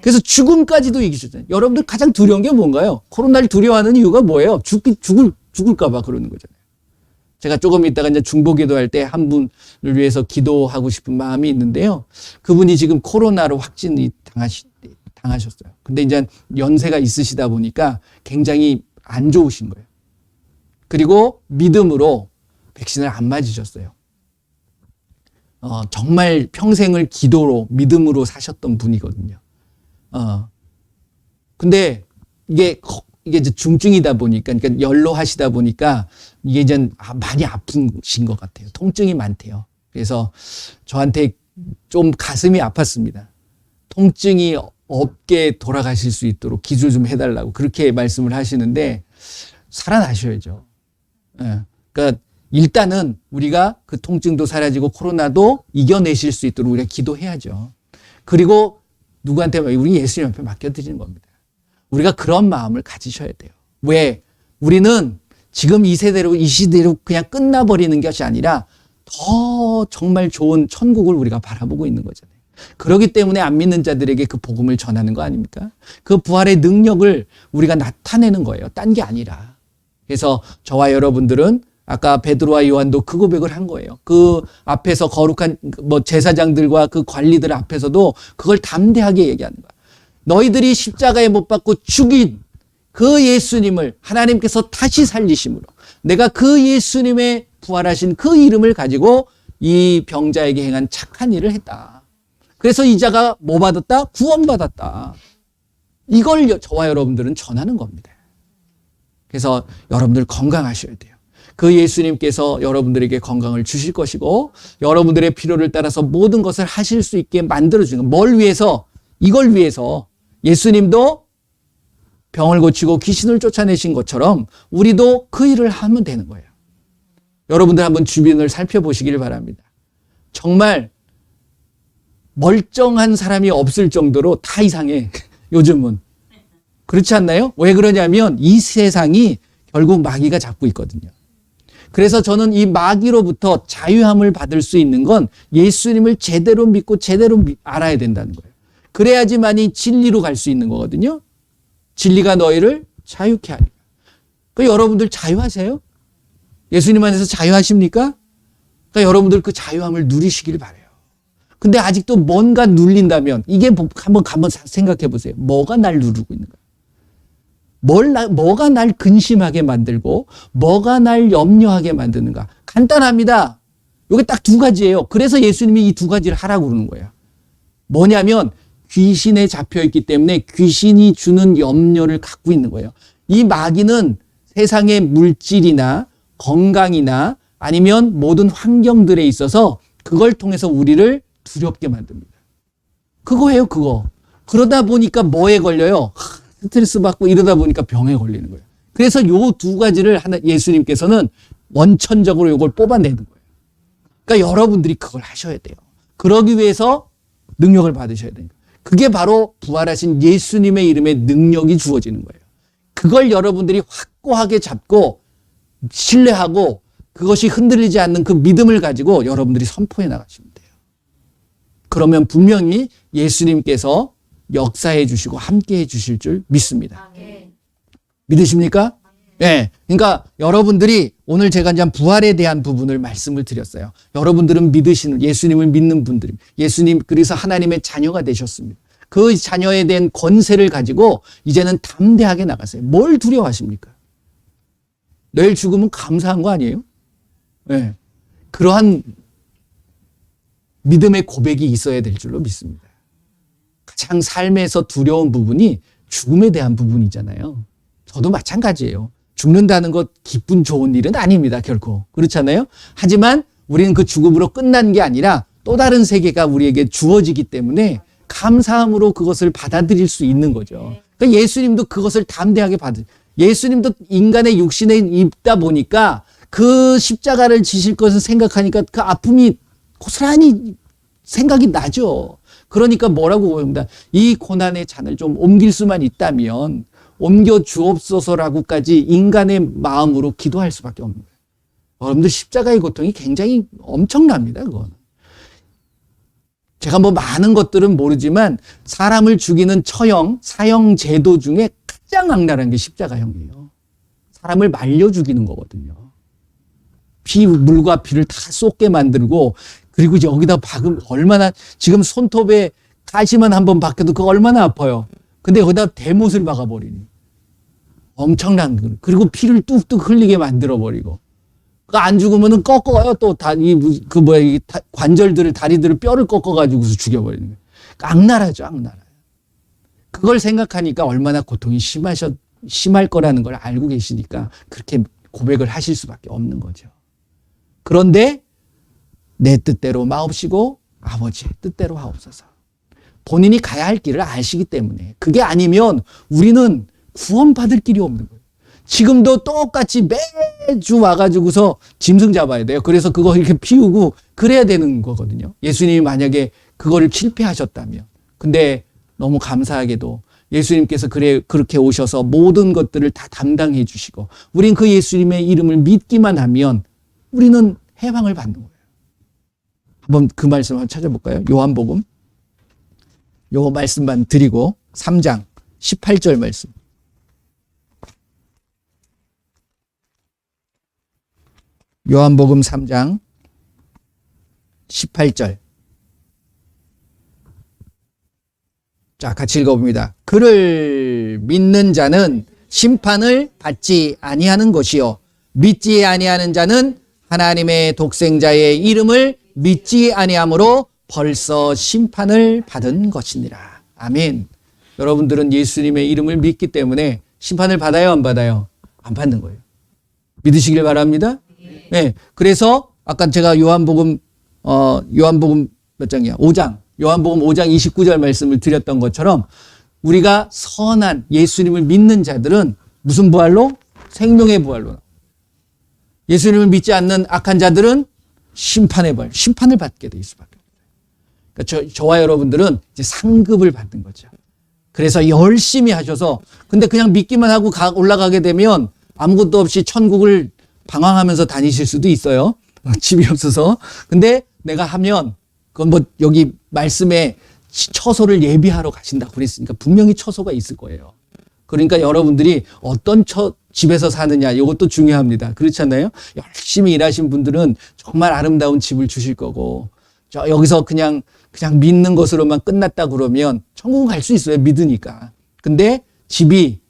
그래서 죽음까지도 이기셨잖아요. 여러분들 가장 두려운 게 뭔가요? 코로나를 두려워하는 이유가 뭐예요? 죽을까봐 그러는 거잖아요. 제가 조금 있다가 이제 중보기도할 때 한 분을 위해서 기도하고 싶은 마음이 있는데요. 그분이 지금 코로나로 확진이 당하셨어요. 근데 이제 연세가 있으시다 보니까 굉장히 안 좋으신 거예요. 그리고 믿음으로 백신을 안 맞으셨어요. 정말 평생을 기도로, 믿음으로 사셨던 분이거든요. 근데 이게 이제 중증이다 보니까, 그러니까 연로하시다 보니까 이게 이제 많이 아프신 것 같아요. 통증이 많대요. 그래서 저한테 좀 가슴이 아팠습니다. 통증이 없게 돌아가실 수 있도록 기도 좀 해달라고 그렇게 말씀을 하시는데 살아나셔야죠. 그러니까 일단은 우리가 그 통증도 사라지고 코로나도 이겨내실 수 있도록 우리가 기도해야죠. 그리고 누구한테 우리 예수님 앞에 맡겨드리는 겁니다. 우리가 그런 마음을 가지셔야 돼요. 왜? 우리는 지금 이 세대로 이 시대로 그냥 끝나버리는 것이 아니라 더 정말 좋은 천국을 우리가 바라보고 있는 거잖아요. 그렇기 때문에 안 믿는 자들에게 그 복음을 전하는 거 아닙니까? 그 부활의 능력을 우리가 나타내는 거예요. 딴 게 아니라. 그래서 저와 여러분들은 아까 베드로와 요한도 그 고백을 한 거예요. 그 앞에서 거룩한 제사장들과 그 관리들 앞에서도 그걸 담대하게 얘기하는 거야. 너희들이 십자가에 못 박고 죽인 그 예수님을 하나님께서 다시 살리심으로 내가 그 예수님의 부활하신 그 이름을 가지고 이 병자에게 행한 착한 일을 했다. 그래서 이 자가 뭐 받았다? 구원받았다. 이걸 저와 여러분들은 전하는 겁니다. 그래서 여러분들 건강하셔야 돼요. 그 예수님께서 여러분들에게 건강을 주실 것이고 여러분들의 필요를 따라서 모든 것을 하실 수 있게 만들어주는 거. 뭘 위해서? 이걸 위해서 예수님도 병을 고치고 귀신을 쫓아내신 것처럼 우리도 그 일을 하면 되는 거예요. 여러분들 한번 주변을 살펴보시길 바랍니다. 정말 멀쩡한 사람이 없을 정도로 다 이상해. 요즘은. 그렇지 않나요? 왜 그러냐면 이 세상이 결국 마귀가 잡고 있거든요. 그래서 저는 이 마귀로부터 자유함을 받을 수 있는 건 예수님을 제대로 믿고 제대로 알아야 된다는 거예요. 그래야지만이 진리로 갈 수 있는 거거든요. 진리가 너희를 자유케 하리라. 그러니까 여러분들 자유하세요? 예수님 안에서 자유하십니까? 그러니까 여러분들 그 자유함을 누리시길 바라요. 근데 아직도 뭔가 눌린다면 이게 한번 생각해 보세요. 뭐가 날 누르고 있는가? 뭐가 날 근심하게 만들고 뭐가 날 염려하게 만드는가? 간단합니다. 이게 딱 두 가지예요. 그래서 예수님이 이 두 가지를 하라고 그러는 거예요. 뭐냐면 귀신에 잡혀있기 때문에 귀신이 주는 염려를 갖고 있는 거예요. 이 마귀는 세상의 물질이나 건강이나 아니면 모든 환경들에 있어서 그걸 통해서 우리를 두렵게 만듭니다. 그거예요, 그거. 그러다 보니까 뭐에 걸려요? 스트레스 받고 이러다 보니까 병에 걸리는 거예요. 그래서 요 두 가지를 예수님께서는 원천적으로 요걸 뽑아내는 거예요. 그러니까 여러분들이 그걸 하셔야 돼요. 그러기 위해서 능력을 받으셔야 돼요. 그게 바로 부활하신 예수님의 이름에 능력이 주어지는 거예요. 그걸 여러분들이 확고하게 잡고 신뢰하고 그것이 흔들리지 않는 그 믿음을 가지고 여러분들이 선포해 나가시면 돼요. 그러면 분명히 예수님께서 역사해 주시고 함께 해 주실 줄 믿습니다. 믿으십니까? 네. 그러니까 여러분들이 오늘 제가 이제 부활에 대한 부분을 말씀을 드렸어요. 여러분들은 믿으시는 예수님을 믿는 분들입니다. 예수님 그래서 하나님의 자녀가 되셨습니다. 그 자녀에 대한 권세를 가지고 이제는 담대하게 나가세요. 뭘 두려워하십니까? 내일 죽으면 감사한 거 아니에요? 네. 그러한 믿음의 고백이 있어야 될 줄로 믿습니다. 가장 삶에서 두려운 부분이 죽음에 대한 부분이잖아요. 저도 마찬가지예요. 죽는다는 것 기쁜 좋은 일은 아닙니다. 결코. 그렇잖아요. 하지만 우리는 그 죽음으로 끝난 게 아니라 또 다른 세계가 우리에게 주어지기 때문에 감사함으로 그것을 받아들일 수 있는 거죠. 그러니까 예수님도 그것을 담대하게 예수님도 인간의 육신에 있다 보니까 그 십자가를 지실 것을 생각하니까 그 아픔이 고스란히 생각이 나죠. 그러니까 뭐라고 고백합니다. 이 고난의 잔을 좀 옮길 수만 있다면 옮겨 주옵소서라고까지 인간의 마음으로 기도할 수밖에 없는 거예요. 여러분들 십자가의 고통이 굉장히 엄청납니다. 그건. 제가 뭐 많은 것들은 모르지만 사람을 죽이는 처형, 사형 제도 중에 가장 악랄한 게 십자가형이에요. 사람을 말려 죽이는 거거든요. 물과 피를 다 쏟게 만들고 그리고 여기다 박으면 얼마나 지금 손톱에 가시만 한번 박혀도 그거 얼마나 아파요. 근데 거기다 대못을 박아버리니 엄청난 거. 그리고 피를 뚝뚝 흘리게 만들어버리고 그 안 죽으면은 꺾어요. 또 이 관절들을 다리들을 뼈를 꺾어가지고서 죽여버리는 거예요. 악랄하죠, 악랄해요. 그걸 생각하니까 얼마나 고통이 심할 거라는 걸 알고 계시니까 그렇게 고백을 하실 수밖에 없는 거죠. 그런데 내 뜻대로 마옵시고 아버지의 뜻대로 하옵소서. 본인이 가야 할 길을 아시기 때문에 그게 아니면 우리는 구원받을 길이 없는 거예요. 지금도 똑같이 매주 와가지고서 짐승 잡아야 돼요. 그래서 그거 이렇게 피우고 그래야 되는 거거든요. 예수님이 만약에 그거를 실패하셨다면. 근데 너무 감사하게도 예수님께서 그렇게 오셔서 모든 것들을 다 담당해 주시고 우린 그 예수님의 이름을 믿기만 하면 우리는 해방을 받는 거예요. 한번 그 말씀 한번 찾아볼까요? 요한복음 요 말씀만 드리고 3장 18절 말씀. 요한복음 3장 18절. 자, 같이 읽어봅니다. 그를 믿는 자는 심판을 받지 아니하는 것이요 믿지 아니하는 자는 하나님의 독생자의 이름을 믿지 아니함으로 벌써 심판을 받은 것이니라. 아멘. 여러분들은 예수님의 이름을 믿기 때문에 심판을 받아요, 안 받아요? 안 받는 거예요. 믿으시길 바랍니다. 네. 그래서 아까 제가 요한복음 몇 장이야? 5장. 요한복음 5장 29절 말씀을 드렸던 것처럼 우리가 선한 예수님을 믿는 자들은 무슨 부활로? 생명의 부활로. 예수님을 믿지 않는 악한 자들은 심판의 부활, 심판을 받게 될 수밖에 없어요. 그러니까 저와 여러분들은 이제 상급을 받는 거죠. 그래서 열심히 하셔서 근데 그냥 믿기만 하고 올라가게 되면 아무것도 없이 천국을 방황하면서 다니실 수도 있어요. 집이 없어서. 근데 내가 하면 그건 뭐 여기 말씀에 처소를 예비하러 가신다고 그랬으니까 분명히 처소가 있을 거예요. 그러니까 여러분들이 어떤 집에서 사느냐 이것도 중요합니다. 그렇지 않나요? 열심히 일하신 분들은 정말 아름다운 집을 주실 거고 여기서 그냥 믿는 것으로만 끝났다 그러면 천국은 갈 수 있어요. 믿으니까. 근데 집이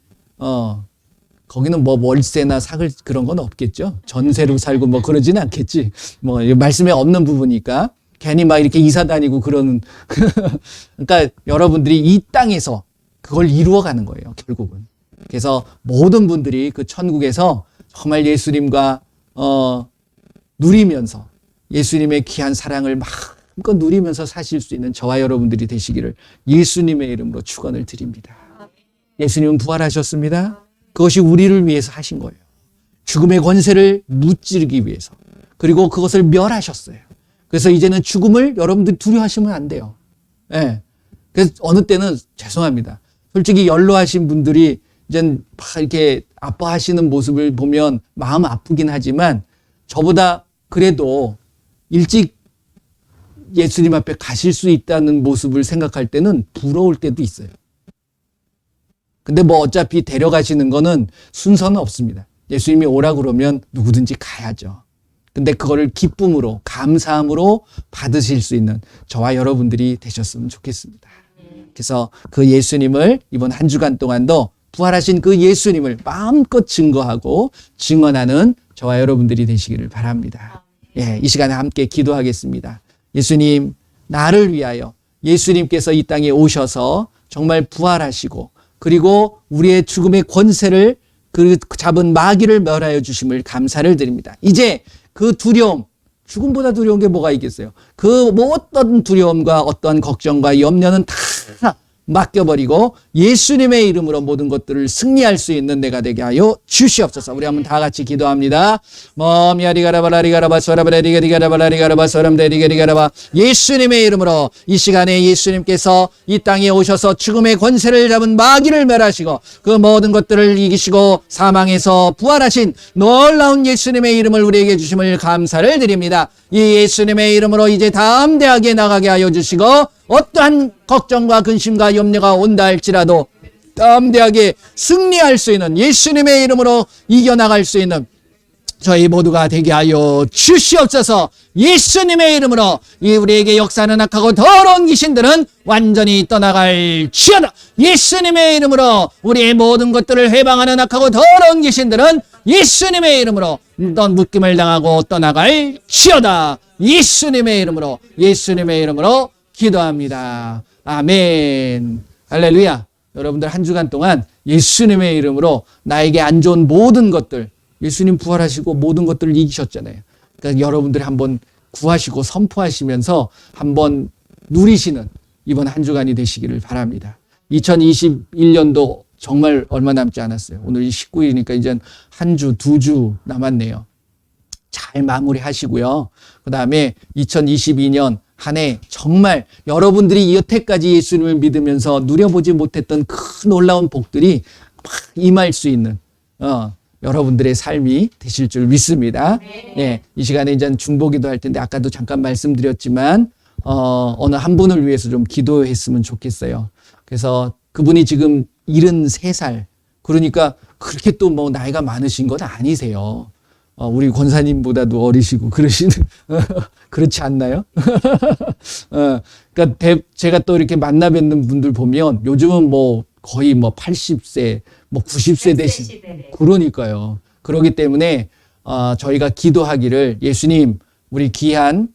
거기는 뭐 월세나 사글 그런 건 없겠죠. 전세로 살고 뭐 그러지는 않겠지. 뭐 말씀에 없는 부분이니까 괜히 막 이렇게 이사 다니고 그러는 그러니까 여러분들이 이 땅에서 그걸 이루어가는 거예요. 결국은. 그래서 모든 분들이 그 천국에서 정말 예수님과 누리면서 예수님의 귀한 사랑을 마음껏 누리면서 사실 수 있는 저와 여러분들이 되시기를 예수님의 이름으로 축원을 드립니다. 예수님은 부활하셨습니다. 그것이 우리를 위해서 하신 거예요. 죽음의 권세를 무찌르기 위해서. 그리고 그것을 멸하셨어요. 그래서 이제는 죽음을 여러분들이 두려워하시면 안 돼요. 예. 그래서 어느 때는 죄송합니다. 솔직히 연로하신 분들이 이젠 막 이렇게 아파하시는 모습을 보면 마음 아프긴 하지만 저보다 그래도 일찍 예수님 앞에 가실 수 있다는 모습을 생각할 때는 부러울 때도 있어요. 근데 뭐 어차피 데려가시는 거는 순서는 없습니다. 예수님이 오라 그러면 누구든지 가야죠. 근데 그거를 기쁨으로 감사함으로 받으실 수 있는 저와 여러분들이 되셨으면 좋겠습니다. 그래서 그 예수님을 이번 한 주간 동안도 부활하신 그 예수님을 마음껏 증거하고 증언하는 저와 여러분들이 되시기를 바랍니다. 예, 이 시간에 함께 기도하겠습니다. 예수님, 나를 위하여 예수님께서 이 땅에 오셔서 정말 부활하시고 그리고 우리의 죽음의 권세를 그 잡은 마귀를 멸하여 주심을 감사를 드립니다. 이제 그 두려움, 죽음보다 두려운 게 뭐가 있겠어요? 그 어떤 두려움과 어떤 걱정과 염려는 다 맡겨버리고 예수님의 이름으로 모든 것들을 승리할 수 있는 내가 되게 하여 주시옵소서. 우리 한번 다 같이 기도합니다. 예수님의 이름으로 이 시간에 예수님께서 이 땅에 오셔서 죽음의 권세를 잡은 마귀를 멸하시고 그 모든 것들을 이기시고 사망에서 부활하신 놀라운 예수님의 이름을 우리에게 주심을 감사를 드립니다. 이 예수님의 이름으로 이제 담대하게 나가게 하여 주시고 어떠한 걱정과 근심과 염려가 온다 할지라도 담대하게 승리할 수 있는 예수님의 이름으로 이겨나갈 수 있는 저희 모두가 되게 하여 주시옵소서. 예수님의 이름으로 이 우리에게 역사하는 악하고 더러운 귀신들은 완전히 떠나갈지어다. 예수님의 이름으로 우리의 모든 것들을 해방하는 악하고 더러운 귀신들은 예수님의 이름으로 묶임을 당하고 떠나갈지어다. 예수님의 이름으로 기도합니다. 아멘. 할렐루야. 여러분들 한 주간 동안 예수님의 이름으로 나에게 안 좋은 모든 것들, 예수님 부활하시고 모든 것들을 이기셨잖아요. 그러니까 여러분들이 한번 구하시고 선포하시면서 한번 누리시는 이번 한 주간이 되시기를 바랍니다. 2021년도 정말 얼마 남지 않았어요. 오늘 19일이니까 이제 한 주, 2주 남았네요. 잘 마무리하시고요. 그 다음에 2022년 한 해 정말 여러분들이 여태까지 예수님을 믿으면서 누려보지 못했던 큰 놀라운 복들이 막 임할 수 있는 여러분들의 삶이 되실 줄 믿습니다. 네. 이 시간에 이제 중보기도 할 텐데 아까도 잠깐 말씀드렸지만 어느 한 분을 위해서 좀 기도했으면 좋겠어요. 그래서 그분이 지금 73살. 그러니까 그렇게 또 뭐 나이가 많으신 건 아니세요. 우리 권사님보다도 어리시고 그러시는, 그렇지 않나요? 그러니까 제가 또 이렇게 만나 뵙는 분들 보면 요즘은 뭐 거의 뭐 80세, 뭐 90세 되신, 그러니까요. 그렇기 때문에, 저희가 기도하기를 예수님, 우리 귀한,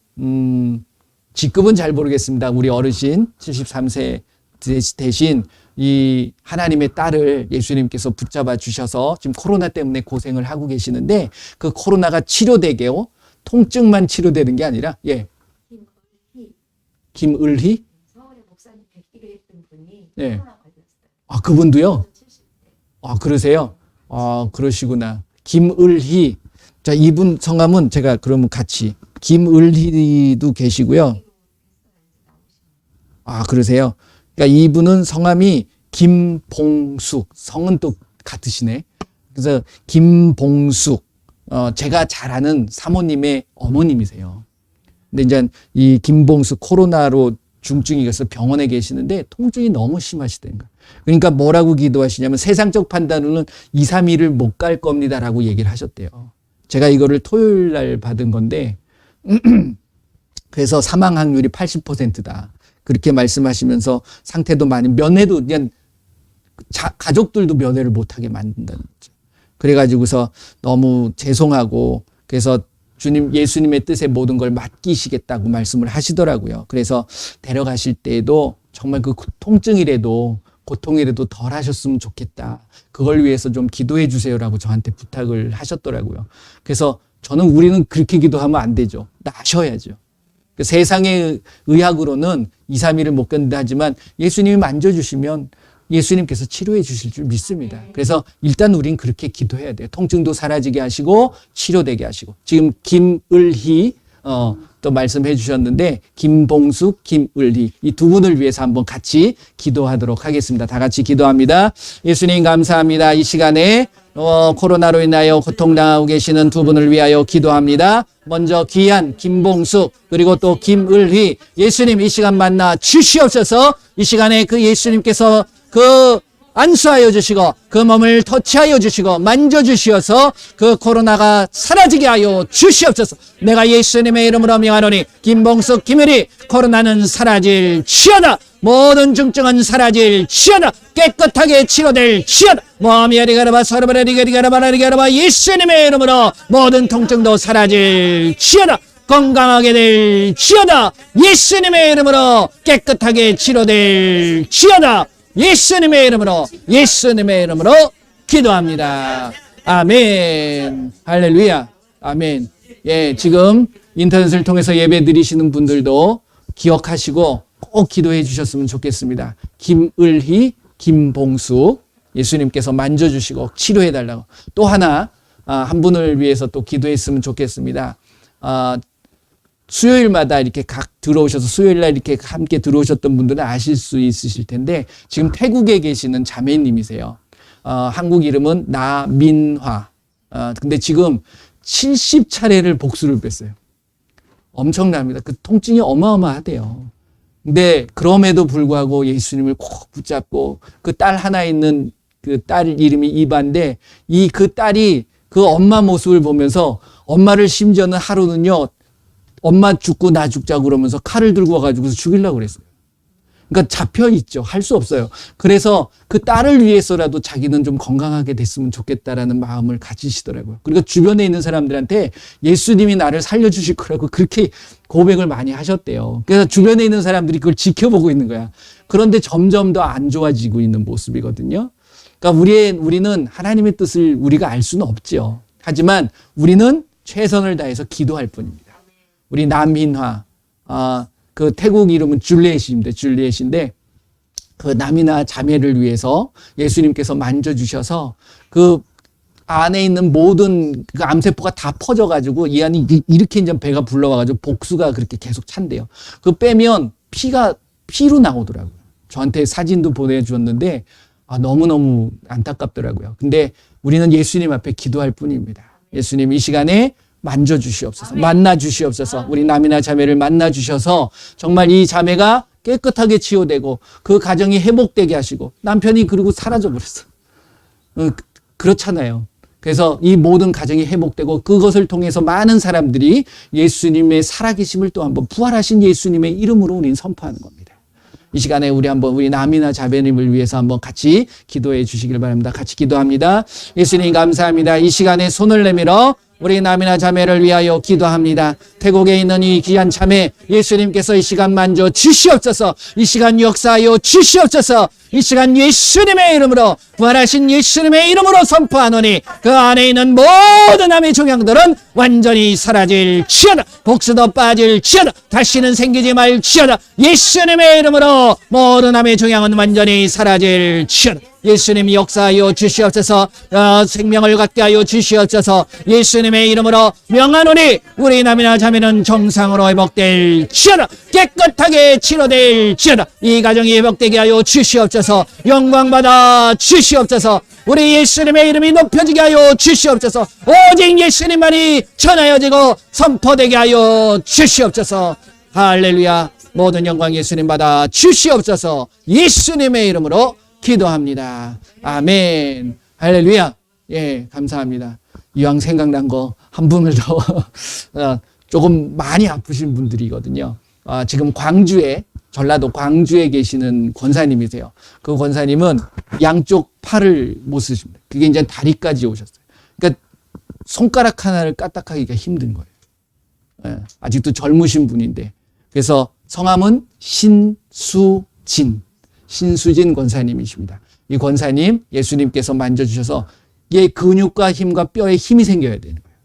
직급은 잘 모르겠습니다. 우리 어르신 73세 대신 이 하나님의 딸을 예수님께서 붙잡아 주셔서 지금 코로나 때문에 고생을 하고 계시는데 그 코로나가 치료되게요. 통증만 치료되는 게 아니라, 예. 김을희? 서울에 목사님 뵙기로 했던 분이 네. 코로나 걸렸어요. 아, 그분도요? 70대. 아, 그러세요? 아, 그러시구나. 김을희. 자, 이분 성함은 제가 그러면 같이. 김을희도 계시고요. 아, 그러세요? 그러니까 이분은 성함이 김봉숙. 성은 또 같으시네. 그래서 김봉숙. 제가 잘 아는 사모님의 어머님이세요. 근데 이제 이 김봉숙 코로나로 중증이 있어서 병원에 계시는데 통증이 너무 심하시다는 거예요. 그러니까 뭐라고 기도하시냐면 세상적 판단으로는 2, 3일을 못 갈 겁니다라고 얘기를 하셨대요. 제가 이거를 토요일 날 받은 건데 그래서 사망 확률이 80%다. 그렇게 말씀하시면서 상태도 많이 면회도 그냥 가족들도 면회를 못하게 만든다는 거죠. 그래가지고서 너무 죄송하고 그래서 주님 예수님의 뜻에 모든 걸 맡기시겠다고 말씀을 하시더라고요. 그래서 데려가실 때에도 정말 그 통증이라도 고통이라도 덜 하셨으면 좋겠다. 그걸 위해서 좀 기도해 주세요라고 저한테 부탁을 하셨더라고요. 그래서 우리는 그렇게 기도하면 안 되죠. 나셔야죠. 세상의 의학으로는 2, 3일을 못 견딘다 하지만 예수님이 만져주시면 예수님께서 치료해 주실 줄 믿습니다. 그래서 일단 우린 그렇게 기도해야 돼요. 통증도 사라지게 하시고 치료되게 하시고. 지금 김을희 또 말씀해 주셨는데 김봉숙, 김을희 이 두 분을 위해서 한번 같이 기도하도록 하겠습니다. 다 같이 기도합니다. 예수님 감사합니다. 이 시간에 코로나로 인하여 고통당하고 계시는 두 분을 위하여 기도합니다. 먼저 귀한 김봉숙 그리고 또 김을희 예수님 이 시간 만나 주시옵소서. 이 시간에 그 예수님께서 안수하여 주시고 그 몸을 터치하여 주시고 만져주시어서 그 코로나가 사라지게 하여 주시옵소서. 내가 예수님의 이름으로 명하노니 김봉숙 김을희 코로나는 사라질지어다. 모든 중증은 사라질지어다. 깨끗하게 치료될지어다. 모미아리가라바 서르바라리가리가라바라리가라바 예수님의 이름으로 모든 통증도 사라질지어다. 건강하게 될지어다. 예수님의 이름으로 깨끗하게 치료될지어다. 예수님의 이름으로 기도합니다. 아멘. 할렐루야. 아멘. 예, 지금 인터넷을 통해서 예배 드리시는 분들도 기억하시고 꼭 기도해 주셨으면 좋겠습니다. 김을희, 김봉숙 예수님께서 만져주시고 치료해 달라고. 또 하나 한 분을 위해서 또 기도했으면 좋겠습니다. 수요일마다 이렇게 각 들어오셔서 수요일날 이렇게 함께 들어오셨던 분들은 아실 수 있으실 텐데 지금 태국에 계시는 자매님이세요. 한국 이름은 나민화. 근데 지금 70차례를 복수를 뺐어요. 엄청납니다. 그 통증이 어마어마하대요. 근데 그럼에도 불구하고 예수님을 꼭 붙잡고 그 딸 하나 있는 그 딸 이름이 이바인데 그 딸이 그 엄마 모습을 보면서 엄마를 심지어는 하루는요 엄마 죽고 나 죽자고 그러면서 칼을 들고 와가지고서 죽이려고 그랬어요. 그러니까 잡혀있죠. 할 수 없어요. 그래서 그 딸을 위해서라도 자기는 좀 건강하게 됐으면 좋겠다라는 마음을 가지시더라고요. 그리고 주변에 있는 사람들한테 예수님이 나를 살려주실 거라고 그렇게 고백을 많이 하셨대요. 그래서 주변에 있는 사람들이 그걸 지켜보고 있는 거야. 그런데 점점 더 안 좋아지고 있는 모습이거든요. 그러니까 우리는 하나님의 뜻을 우리가 알 수는 없죠. 하지만 우리는 최선을 다해서 기도할 뿐입니다. 우리 남인화, 그 태국 이름은 줄리엣인데 그 남이나 자매를 위해서 예수님께서 만져주셔서 그 안에 있는 모든 그 암세포가 다 퍼져가지고 이 안이 이렇게 이제 배가 불러와가지고 복수가 그렇게 계속 찬대요. 그 빼면 피로 나오더라고요. 저한테 사진도 보내주었는데 너무너무 안타깝더라고요. 근데 우리는 예수님 앞에 기도할 뿐입니다. 예수님 이 시간에 만져주시옵소서. 만나주시옵소서. 우리 남이나 자매를 만나주셔서 정말 이 자매가 깨끗하게 치유되고 그 가정이 회복되게 하시고 남편이 그리고 사라져버렸어. 그렇잖아요. 그래서 이 모든 가정이 회복되고 그것을 통해서 많은 사람들이 예수님의 살아계심을 또 한번 부활하신 예수님의 이름으로 우리는 선포하는 겁니다. 이 시간에 우리 한번 우리 남이나 자매님을 위해서 한번 같이 기도해 주시길 바랍니다. 같이 기도합니다. 예수님 감사합니다. 이 시간에 손을 내밀어 우리 남이나 자매를 위하여 기도합니다. 태국에 있는 이 귀한 자매 예수님께서 이 시간 만져 주시옵소서. 이 시간 역사하여 주시옵소서. 이 시간 예수님의 이름으로 부활하신 예수님의 이름으로 선포하노니 그 안에 있는 모든 남의 종양들은 완전히 사라질지어다. 복수도 빠질지어다. 다시는 생기지 말지어다. 예수님의 이름으로 모든 남의 종양은 완전히 사라질지어다. 예수님 역사하여 주시옵소서. 생명을 갖게 하여 주시옵소서. 예수님의 이름으로 명하노니 우리 남이나 자매는 정상으로 회복될지어다. 깨끗하게 치료될지어다. 이 가정이 회복되게 하여 주시옵소서. 영광받아 주시옵소서. 우리 예수님의 이름이 높여지게 하여 주시옵소서. 오직 예수님만이 전하여지고 선포되게 하여 주시옵소서. 할렐루야. 모든 영광 예수님 받아 주시옵소서. 예수님의 이름으로 기도합니다. 아멘. 할렐루야. 예, 감사합니다. 이왕 생각난 거 한 분을 더 조금 많이 아프신 분들이거든요. 지금 광주에, 전라도 광주에 계시는 권사님이세요. 그 권사님은 양쪽 팔을 못 쓰십니다. 그게 이제 다리까지 오셨어요. 그러니까 손가락 하나를 까딱하기가 힘든 거예요. 예, 아직도 젊으신 분인데. 그래서 성함은 신수진 권사님이십니다. 이 권사님 예수님께서 만져주셔서 얘 근육과 힘과 뼈에 힘이 생겨야 되는 거예요.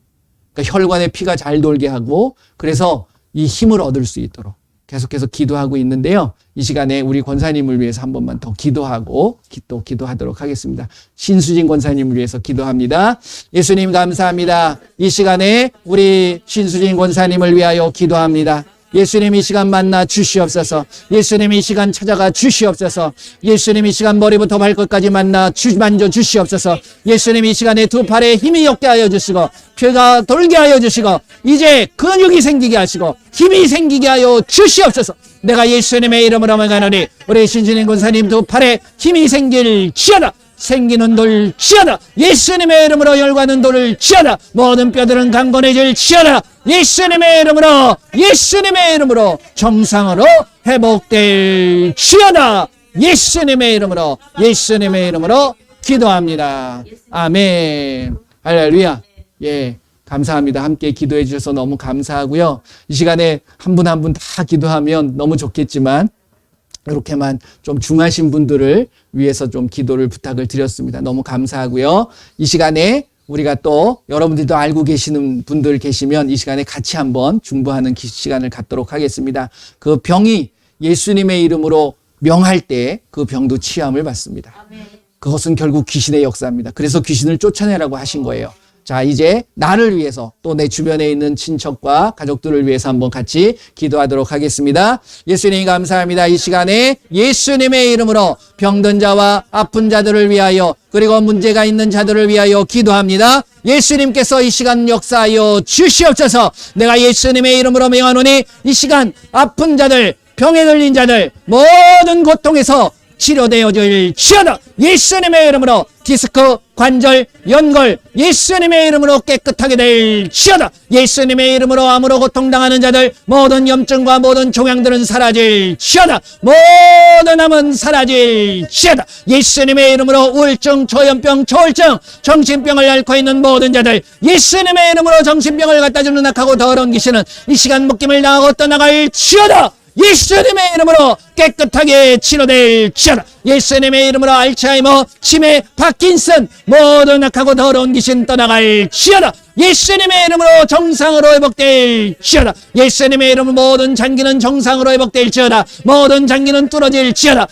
그러니까 혈관에 피가 잘 돌게 하고 그래서 이 힘을 얻을 수 있도록 계속해서 기도하고 있는데요. 이 시간에 우리 권사님을 위해서 한 번만 더 기도하고 또 기도하도록 하겠습니다. 신수진 권사님을 위해서 기도합니다. 예수님 감사합니다. 이 시간에 우리 신수진 권사님을 위하여 기도합니다. 예수님 이 시간 만나 주시옵소서. 예수님 이 시간 찾아가 주시옵소서. 예수님 이 시간 머리부터 발끝까지 만져 주시옵소서. 예수님 이 시간에 두 팔에 힘이 없게 하여 주시고 뼈가 돌게 하여 주시고 이제 근육이 생기게 하시고 힘이 생기게 하여 주시옵소서. 내가 예수님의 이름으로 명하노니 우리 신진인 권사님 두 팔에 힘이 생길지어다. 생기는 돌지어다. 예수님의 이름으로 열과는 돌지어다. 모든 뼈들은 강건해질지어다. 예수님의 이름으로 정상으로 회복될지어다. 예수님의 이름으로 기도합니다. 아멘. 할렐루야. 예, 감사합니다. 함께 기도해 주셔서 너무 감사하고요. 이 시간에 한 분 한 분 다 기도하면 너무 좋겠지만 이렇게만 좀 중하신 분들을 위해서 좀 기도를 부탁을 드렸습니다. 너무 감사하고요. 이 시간에 우리가 또 여러분들도 알고 계시는 분들 계시면 이 시간에 같이 한번 중보하는 시간을 갖도록 하겠습니다. 그 병이 예수님의 이름으로 명할 때 그 병도 치유함을 받습니다. 그것은 결국 귀신의 역사입니다. 그래서 귀신을 쫓아내라고 하신 거예요. 자, 이제 나를 위해서 또 내 주변에 있는 친척과 가족들을 위해서 한번 같이 기도하도록 하겠습니다. 예수님 감사합니다. 이 시간에 예수님의 이름으로 병든 자와 아픈 자들을 위하여 그리고 문제가 있는 자들을 위하여 기도합니다. 예수님께서 이 시간 역사하여 주시옵소서. 내가 예수님의 이름으로 명하노니 이 시간 아픈 자들, 병에 걸린 자들 모든 고통에서 치료되어질지어다. 예수님의 이름으로 디스크, 관절, 연골 예수님의 이름으로 깨끗하게 될지어다. 예수님의 이름으로 암으로 고통당하는 자들 모든 염증과 모든 종양들은 사라질지어다. 모든 암은 사라질지어다. 예수님의 이름으로 우울증, 조현병, 조울증, 정신병을 앓고 있는 모든 자들 예수님의 이름으로 정신병을 갖다 주는 악하고 더러운 귀신은 이 시간 묶임을 당하고 떠나갈지어다. 예수님의 이름으로 깨끗하게 치료될지어다. 예수님의 이름으로 알츠하이머, 치매, 파킨슨 모든 악하고 더러운 귀신 떠나갈지어다. 예수님의 이름으로 정상으로 회복될지어다. 예수님의 이름으로 모든 장기는 정상으로 회복될지어다. 모든 장기는 뚫어질지어다.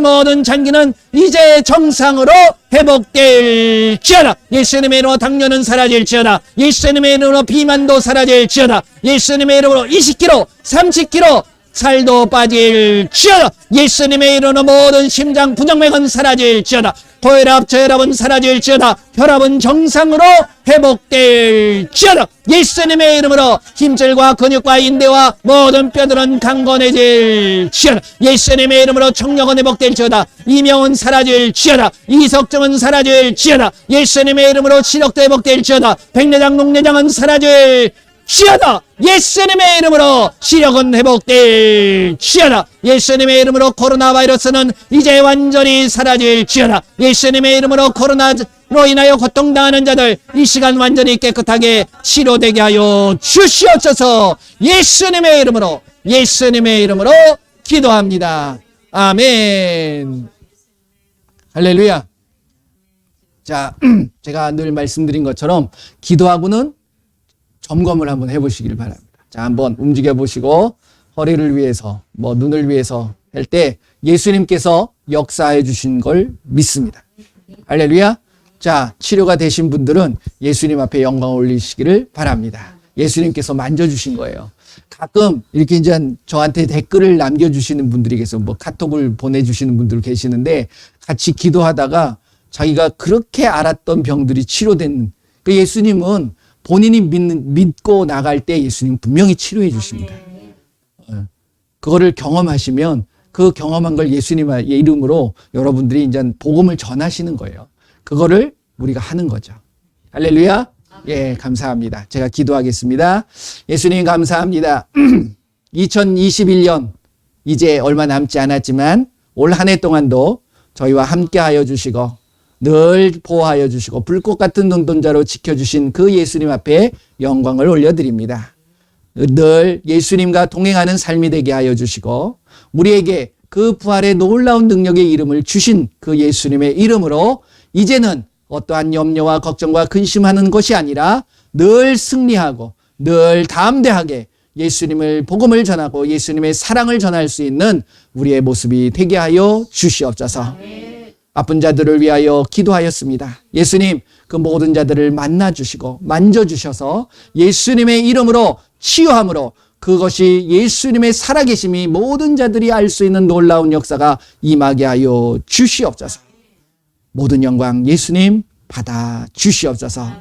모든 장기는 이제 정상으로 회복될지어다. 예수님의 이름으로 당뇨는 사라질지어다. 예수님의 이름으로 비만도 사라질지어다. 예수님의 이름으로 20kg, 30kg 살도 빠질지어다. 예수님의 이름으로 모든 심장 부정맥은 사라질지어다. 고혈압, 저혈압은 사라질지어다. 혈압은 정상으로 회복될지어다. 예수님의 이름으로 힘줄과 근육과 인대와 모든 뼈들은 강건해질지어다. 예수님의 이름으로 청력은 회복될지어다. 이명은 사라질지어다. 이석증은 사라질지어다. 예수님의 이름으로 시력도 회복될지어다. 백내장, 녹내장은 사라질지어다. 예수님의 이름으로 시력은 회복될지어다. 예수님의 이름으로 코로나 바이러스는 이제 완전히 사라질지어다. 예수님의 이름으로 코로나로 인하여 고통당하는 자들 이 시간 완전히 깨끗하게 치료되게 하여 주시옵소서. 예수님의 이름으로 기도합니다. 아멘. 할렐루야. 자, 제가 늘 말씀드린 것처럼 기도하고는 점검을 한번 해보시길 바랍니다. 자, 한번 움직여 보시고 허리를 위해서, 눈을 위해서 할 때 예수님께서 역사해 주신 걸 믿습니다. 할렐루야. 자, 치료가 되신 분들은 예수님 앞에 영광 올리시기를 바랍니다. 예수님께서 만져주신 거예요. 가끔 이렇게 이제 저한테 댓글을 남겨주시는 분들이 계세요. 카톡을 보내주시는 분들 계시는데 같이 기도하다가 자기가 그렇게 알았던 병들이 치료된, 예수님은 본인이 믿고 나갈 때 예수님 분명히 치료해 주십니다. 그거를 경험하시면 그 경험한 걸 예수님의 이름으로 여러분들이 이제 복음을 전하시는 거예요. 그거를 우리가 하는 거죠. 할렐루야. 예, 감사합니다. 제가 기도하겠습니다. 예수님 감사합니다. 2021년 이제 얼마 남지 않았지만 올 한 해 동안도 저희와 함께 하여 주시고 늘 보호하여 주시고 불꽃 같은 눈동자로 지켜주신 그 예수님 앞에 영광을 올려드립니다. 늘 예수님과 동행하는 삶이 되게 하여 주시고 우리에게 그 부활의 놀라운 능력의 이름을 주신 그 예수님의 이름으로 이제는 어떠한 염려와 걱정과 근심하는 것이 아니라 늘 승리하고 늘 담대하게 예수님을 복음을 전하고 예수님의 사랑을 전할 수 있는 우리의 모습이 되게 하여 주시옵소서. 아픈 자들을 위하여 기도하였습니다. 예수님, 그 모든 자들을 만나주시고 만져주셔서 예수님의 이름으로 치유함으로 그것이 예수님의 살아계심이 모든 자들이 알 수 있는 놀라운 역사가 임하게 하여 주시옵소서. 모든 영광 예수님 받아 주시옵소서.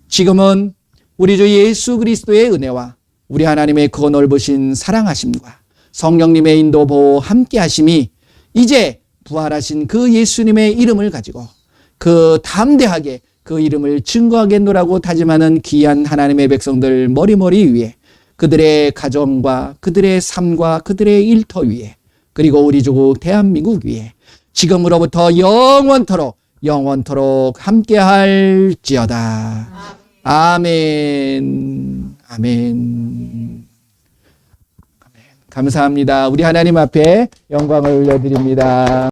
지금은 우리 주 예수 그리스도의 은혜와 우리 하나님의 그 넓으신 사랑하심과 성령님의 인도 보호 함께 하심이 이제 부활하신 그 예수님의 이름을 가지고 그 담대하게 그 이름을 증거하겠노라고 다짐하는 귀한 하나님의 백성들 머리머리 위에 그들의 가정과 그들의 삶과 그들의 일터 위에 그리고 우리 조국 대한민국 위에 지금으로부터 영원토록 함께 할지어다. 아멘. 아멘. 감사합니다. 우리 하나님 앞에 영광을 올려드립니다.